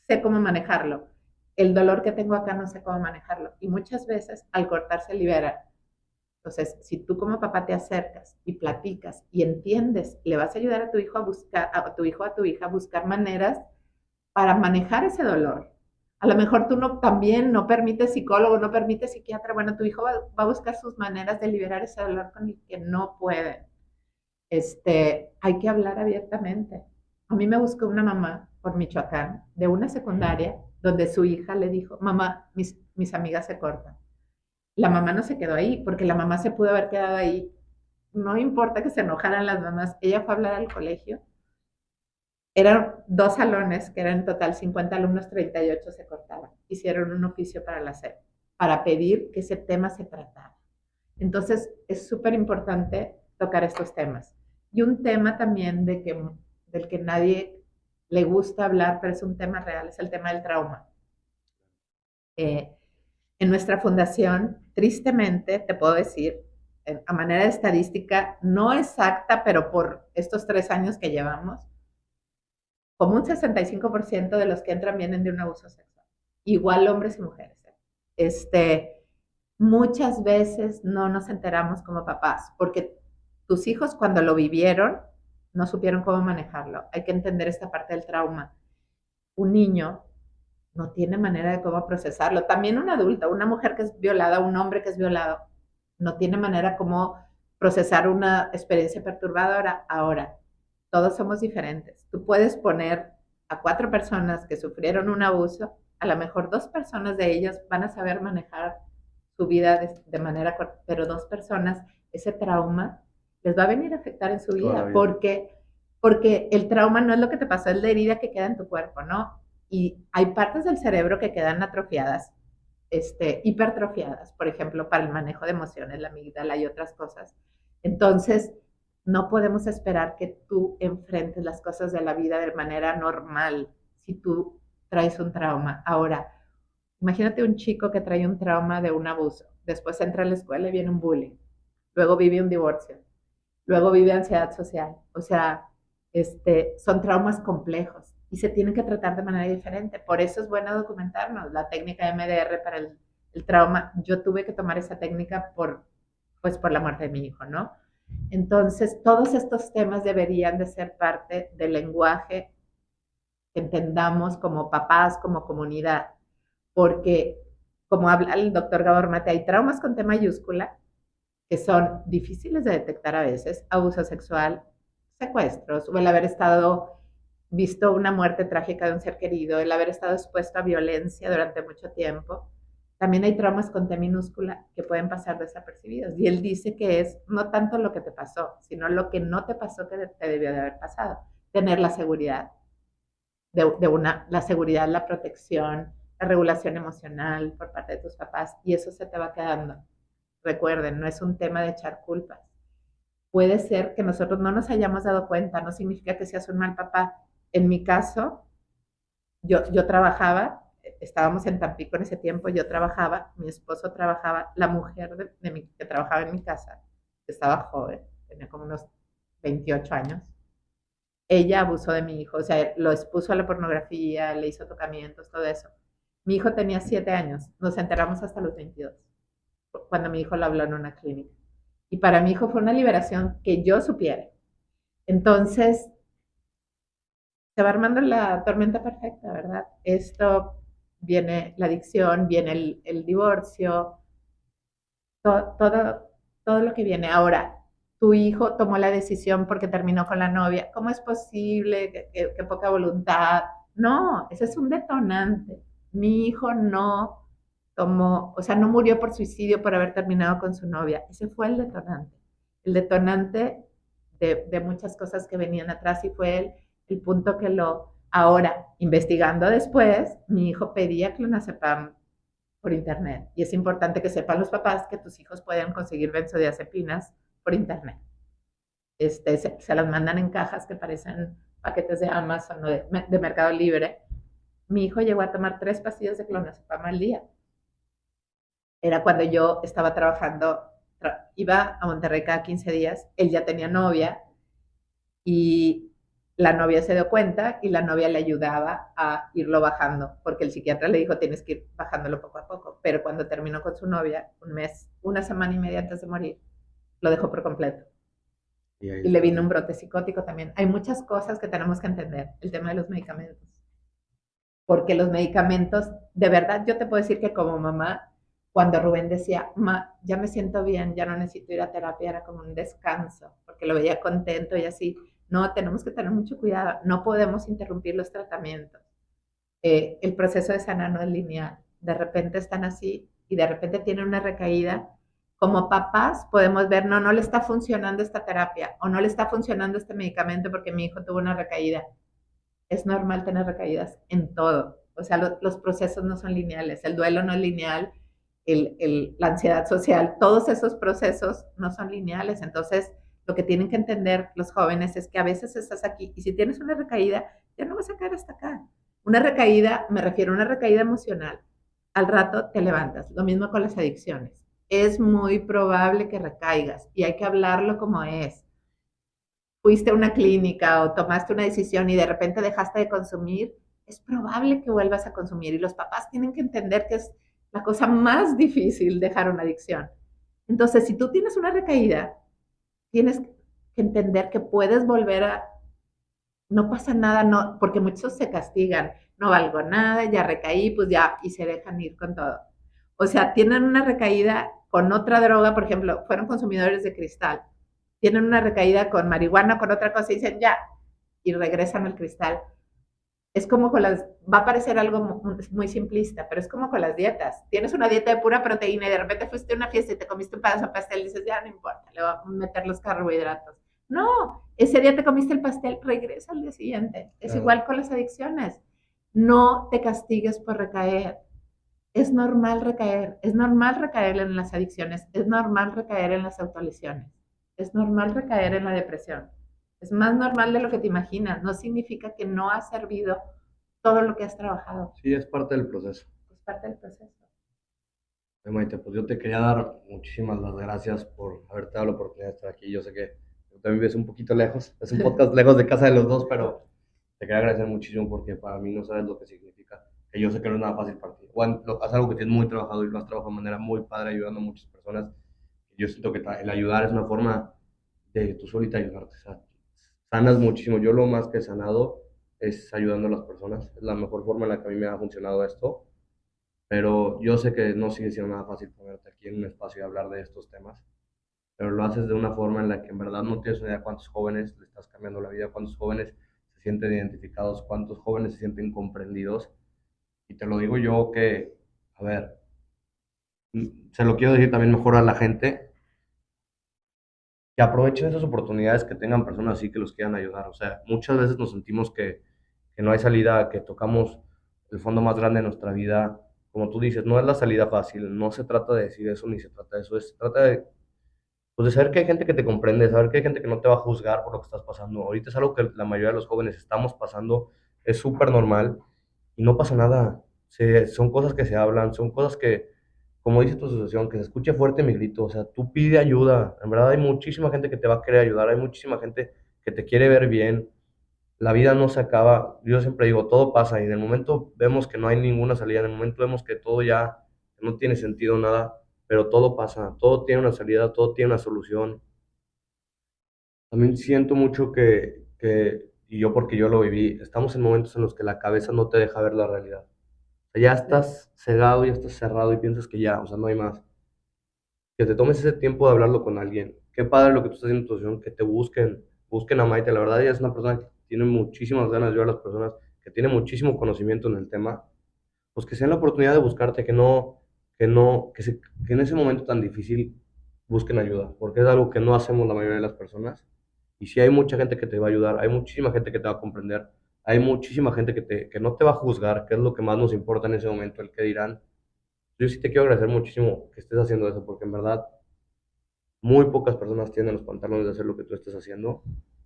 sé cómo manejarlo. El dolor que tengo acá no sé cómo manejarlo. Y muchas veces al cortar se libera. Entonces, si tú como papá te acercas y platicas y entiendes, le vas a ayudar a tu hijo a buscar, a tu hijo, a tu hija a buscar maneras para manejar ese dolor. A lo mejor tú no, también no permites psicólogo, no permites psiquiatra. Bueno, tu hijo va a buscar sus maneras de liberar ese dolor con el que no puede. Hay que hablar abiertamente. A mí me buscó una mamá por Michoacán de una secundaria donde su hija le dijo, mamá, mis amigas se cortan. La mamá no se quedó ahí porque la mamá se pudo haber quedado ahí. No importa que se enojaran las mamás, ella fue a hablar al colegio. Eran 2 salones, que eran en total 50 alumnos, 38 se cortaban. Hicieron un oficio para la SEP, para pedir que ese tema se tratara. Entonces, es súper importante tocar estos temas. Y un tema también del que nadie le gusta hablar, pero es un tema real, es el tema del trauma. En nuestra fundación, tristemente, te puedo decir, a manera de estadística, no exacta, pero por estos 3 años que llevamos, como un 65% de los que entran vienen de un abuso sexual. Igual hombres y mujeres. Muchas veces no nos enteramos como papás, porque tus hijos cuando lo vivieron no supieron cómo manejarlo. Hay que entender esta parte del trauma. Un niño no tiene manera de cómo procesarlo. También un adulto, una mujer que es violada, un hombre que es violado, no tiene manera cómo procesar una experiencia perturbadora. Ahora, todos somos diferentes. Tú puedes poner a 4 personas que sufrieron un abuso, a lo mejor 2 personas de ellas van a saber manejar su vida de manera correcta, pero 2 personas, ese trauma les va a venir a afectar en su vida, porque el trauma no es lo que te pasó, es la herida que queda en tu cuerpo, ¿no? Y hay partes del cerebro que quedan atrofiadas, hipertrofiadas, por ejemplo, para el manejo de emociones, la amígdala y otras cosas. Entonces, no podemos esperar que tú enfrentes las cosas de la vida de manera normal si tú traes un trauma. Ahora, imagínate un chico que trae un trauma de un abuso, después entra a la escuela y viene un bullying, luego vive un divorcio, luego vive ansiedad social. O sea, son traumas complejos y se tienen que tratar de manera diferente. Por eso es bueno documentarnos. La técnica MDR para el trauma, yo tuve que tomar esa técnica por la muerte de mi hijo, ¿no? Entonces, todos estos temas deberían de ser parte del lenguaje que entendamos como papás, como comunidad, porque como habla el doctor Gabor Mate, hay traumas con T mayúscula que son difíciles de detectar a veces, abuso sexual, secuestros, o el haber visto una muerte trágica de un ser querido, el haber estado expuesto a violencia durante mucho tiempo. También hay traumas con T minúscula que pueden pasar desapercibidos. Y él dice que es no tanto lo que te pasó, sino lo que no te pasó que te debió de haber pasado. Tener la seguridad, la seguridad, la protección, la regulación emocional por parte de tus papás. Y eso se te va quedando. Recuerden, no es un tema de echar culpas. Puede ser que nosotros no nos hayamos dado cuenta, no significa que seas un mal papá. En mi caso, yo trabajaba, estábamos en Tampico en ese tiempo, yo trabajaba, mi esposo trabajaba, la mujer que trabajaba en mi casa, que estaba joven, tenía como unos 28 años, ella abusó de mi hijo, o sea, lo expuso a la pornografía, le hizo tocamientos, todo eso. Mi hijo tenía 7 años, nos enteramos hasta los 22, cuando mi hijo lo habló en una clínica. Y para mi hijo fue una liberación que yo supiera. Entonces, se va armando la tormenta perfecta, ¿verdad? Esto viene la adicción, viene el divorcio, todo lo que viene. Ahora, tu hijo tomó la decisión porque terminó con la novia. ¿Cómo es posible? ¿Qué poca voluntad? No, ese es un detonante. Mi hijo no tomó, o sea, no murió por suicidio por haber terminado con su novia. Ese fue el detonante. El detonante de muchas cosas que venían atrás y fue el punto que ahora, investigando después, mi hijo pedía clonazepam por internet. Y es importante que sepan los papás que tus hijos pueden conseguir benzodiazepinas por internet. Se las mandan en cajas que parecen paquetes de Amazon o de Mercado Libre. Mi hijo llegó a tomar 3 pastillas de clonazepam al día. Era cuando yo estaba trabajando, iba a Monterrey cada 15 días, él ya tenía novia y la novia se dio cuenta y la novia le ayudaba a irlo bajando, porque el psiquiatra le dijo, tienes que ir bajándolo poco a poco. Pero cuando terminó con su novia, un mes, una semana y media antes de morir, lo dejó por completo. Y le vino un brote psicótico también. Hay muchas cosas que tenemos que entender, el tema de los medicamentos. porque los medicamentos, de verdad, yo te puedo decir que como mamá, cuando Rubén decía, ma, ya me siento bien, ya no necesito ir a terapia, era como un descanso, porque lo veía contento y así. No, tenemos que tener mucho cuidado, no podemos interrumpir los tratamientos. El proceso de sanar no es lineal. De repente están así y de repente tienen una recaída. Como papás podemos ver, no, no le está funcionando esta terapia o no le está funcionando este medicamento porque mi hijo tuvo una recaída. Es normal tener recaídas en todo. O sea, los procesos no son lineales, el duelo no es lineal, la ansiedad social, todos esos procesos no son lineales. Entonces, lo que tienen que entender los jóvenes es que a veces estás aquí y si tienes una recaída, ya no vas a caer hasta acá. Una recaída, me refiero a una recaída emocional. Al rato te levantas. Lo mismo con las adicciones. Es muy probable que recaigas y hay que hablarlo como es. Fuiste a una clínica o tomaste una decisión y de repente dejaste de consumir, es probable que vuelvas a consumir. Y los papás tienen que entender que es la cosa más difícil dejar una adicción. Entonces, si tú tienes una recaída, tienes que entender que puedes volver a, no pasa nada, no, porque muchos se castigan, no valgo nada, ya recaí, pues ya, y se dejan ir con todo. O sea, tienen una recaída con otra droga, por ejemplo, fueron consumidores de cristal, tienen una recaída con marihuana, con otra cosa, y dicen ya, y regresan al cristal. Es como con las, va a parecer algo muy simplista, pero es como con las dietas. Tienes una dieta de pura proteína y de repente fuiste a una fiesta y te comiste un pedazo de pastel y dices, ya no importa, le voy a meter los carbohidratos. No, ese día te comiste el pastel, regresa al día siguiente. Es Claro. igual con las adicciones. No te castigues por recaer. Es normal recaer en las adicciones, es normal recaer en las autolesiones, es normal recaer en la depresión. Es más normal de lo que te imaginas, no significa que no has servido todo lo que has trabajado, Sí, es parte del proceso. es parte del proceso. Maite, pues yo te quería dar muchísimas las gracias por haberte dado la oportunidad de estar aquí. Yo sé que tú también vives un poquito lejos, es un podcast lejos de casa de los dos, pero te quería agradecer muchísimo porque para mí no sabes lo que significa, que yo sé que no es nada fácil para ti. Juan, es algo que tienes muy trabajado y lo has trabajado de manera muy padre ayudando a muchas personas. Yo siento que el ayudar es una forma de tú solita ayudarte, o sea, sanas muchísimo. Yo lo más que he sanado es ayudando a las personas. Es la mejor forma en la que a mí me ha funcionado esto, pero yo sé que no sigue siendo nada fácil ponerte aquí en un espacio y hablar de estos temas, pero lo haces de una forma en la que en verdad no tienes una idea cuántos jóvenes le estás cambiando la vida, cuántos jóvenes se sienten identificados, cuántos jóvenes se sienten comprendidos. Y te lo digo yo que, a ver, se lo quiero decir también mejor a la gente, que aprovechen esas oportunidades, que tengan personas así que los quieran ayudar. O sea, muchas veces nos sentimos que no hay salida, que tocamos el fondo más grande de nuestra vida. Como tú dices, no es la salida fácil, no se trata de decir eso ni se trata de eso, se trata de, pues, de saber que hay gente que te comprende, saber que hay gente que no te va a juzgar por lo que estás pasando. Ahorita es algo que la mayoría de los jóvenes estamos pasando, es súper normal y no pasa nada. Son cosas que se hablan, son cosas que, como dice tu asociación, que se escuche fuerte mi grito. O sea, tú pide ayuda. En verdad hay muchísima gente que te va a querer ayudar, hay muchísima gente que te quiere ver bien. La vida no se acaba. Yo siempre digo, todo pasa y en el momento vemos que no hay ninguna salida, en el momento vemos que todo ya no tiene sentido nada, pero todo pasa, todo tiene una salida, todo tiene una solución. También siento mucho y yo porque yo lo viví, estamos en momentos en los que la cabeza no te deja ver la realidad. O sea, ya estás cegado, ya estás cerrado y piensas que ya, o sea, no hay más. Que te tomes ese tiempo de hablarlo con alguien. Qué padre lo que tú estás haciendo en tu situación, que te busquen a Maite. La verdad, ella es una persona que tiene muchísimas ganas de ayudar a las personas, que tiene muchísimo conocimiento en el tema, pues que sea la oportunidad de buscarte, que en ese momento tan difícil busquen ayuda, porque es algo que no hacemos la mayoría de las personas. Y si hay mucha gente que te va a ayudar, hay muchísima gente que te va a comprender, hay muchísima gente que no te va a juzgar, que es lo que más nos importa en ese momento, el que dirán. Yo sí te quiero agradecer muchísimo que estés haciendo eso, porque en verdad muy pocas personas tienen los pantalones de hacer lo que tú estás haciendo.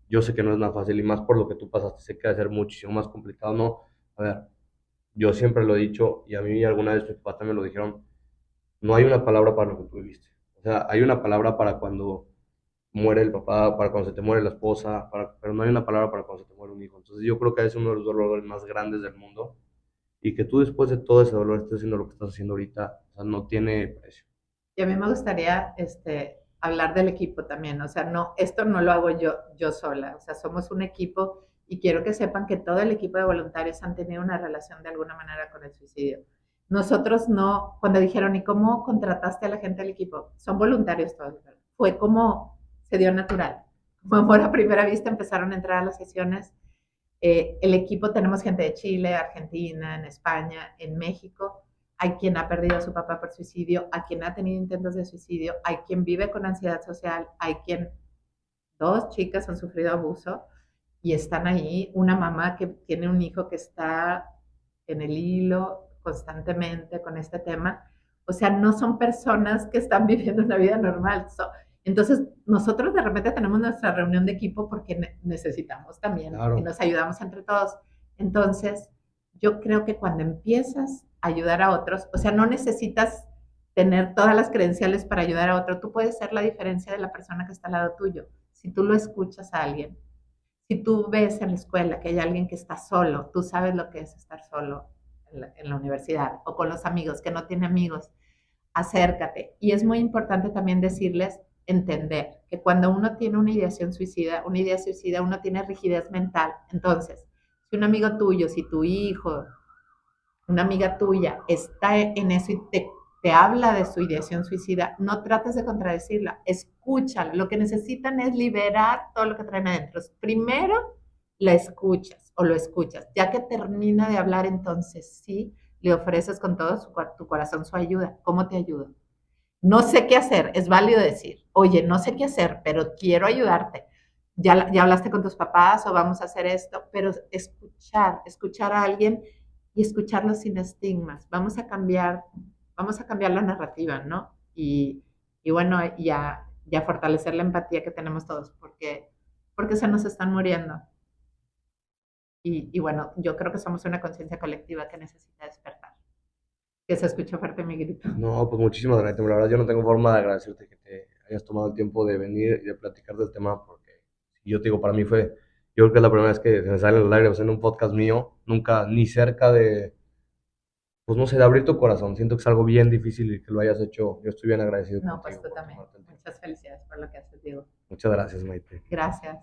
Yo sé que no es nada fácil y más por lo que tú pasaste, sé que va a ser muchísimo más complicado, ¿no? A ver, yo siempre lo he dicho y a mí alguna vez mis papás también lo dijeron, no hay una palabra para lo que tú viviste. O sea, hay una palabra para cuando muere el papá, para cuando se te muere la esposa, pero no hay una palabra para cuando se te muere un hijo. Entonces yo creo que es uno de los dolores más grandes del mundo y que tú después de todo ese dolor estés haciendo lo que estás haciendo ahorita, o sea, no tiene precio. Y a mí me gustaría hablar del equipo también, o sea, no, esto no lo hago yo sola, o sea, somos un equipo Y quiero que sepan que todo el equipo de voluntarios han tenido una relación de alguna manera con el suicidio. Nosotros no, cuando dijeron, ¿y cómo contrataste a la gente del equipo? Son voluntarios todos, ¿verdad? Fue como se dio natural. Como amor a primera vista empezaron a entrar a las sesiones. El equipo tenemos gente de Chile, Argentina, en España, en México. Hay quien ha perdido a su papá por suicidio, hay quien ha tenido intentos de suicidio, hay quien vive con ansiedad social, hay quien, 2 chicas han sufrido abuso y están ahí, una mamá que tiene un hijo que está en el hilo constantemente con este tema. O sea, no son personas que están viviendo una vida normal. Entonces, nosotros de repente tenemos nuestra reunión de equipo porque necesitamos también y nos ayudamos entre todos. Entonces, yo creo que cuando empiezas a ayudar a otros, o sea, no necesitas tener todas las credenciales para ayudar a otro, tú puedes ser la diferencia de la persona que está al lado tuyo. Si tú lo escuchas a alguien, si tú ves en la escuela que hay alguien que está solo, tú sabes lo que es estar solo en la universidad o con los amigos, que no tiene amigos, acércate. Y es muy importante también decirles, entender que cuando uno tiene una idea suicida, uno tiene rigidez mental. Entonces, si un amigo tuyo, si tu hijo, una amiga tuya está en eso y te habla de su ideación suicida, no trates de contradecirla, escúchala. Lo que necesitan es liberar todo lo que traen adentro. Primero la escuchas o lo escuchas. Ya que termina de hablar, entonces sí, le ofreces con todo tu corazón su ayuda. ¿Cómo te ayudo? No sé qué hacer, es válido decir, oye, no sé qué hacer, pero quiero ayudarte. Ya hablaste con tus papás o vamos a hacer esto, pero escuchar a alguien y escucharlo sin estigmas. Vamos a cambiar la narrativa, ¿no? Y bueno, ya fortalecer la empatía que tenemos todos, porque se nos están muriendo. Y bueno, yo creo que somos una conciencia colectiva que necesita despertar. Que se escuchó fuerte mi grito. No, pues muchísimas gracias. La verdad, yo no tengo forma de agradecerte que te hayas tomado el tiempo de venir y de platicar del tema, porque yo te digo, para mí fue, yo creo que es la primera vez que se me salen las lágrimas en un podcast mío, nunca, ni cerca de, pues no sé, de abrir tu corazón. Siento que es algo bien difícil y que lo hayas hecho. Yo estoy bien agradecido No, contigo pues tú por también. tomarte el tiempo. Muchas felicidades por lo que haces, Diego. Muchas gracias, Maite. Gracias.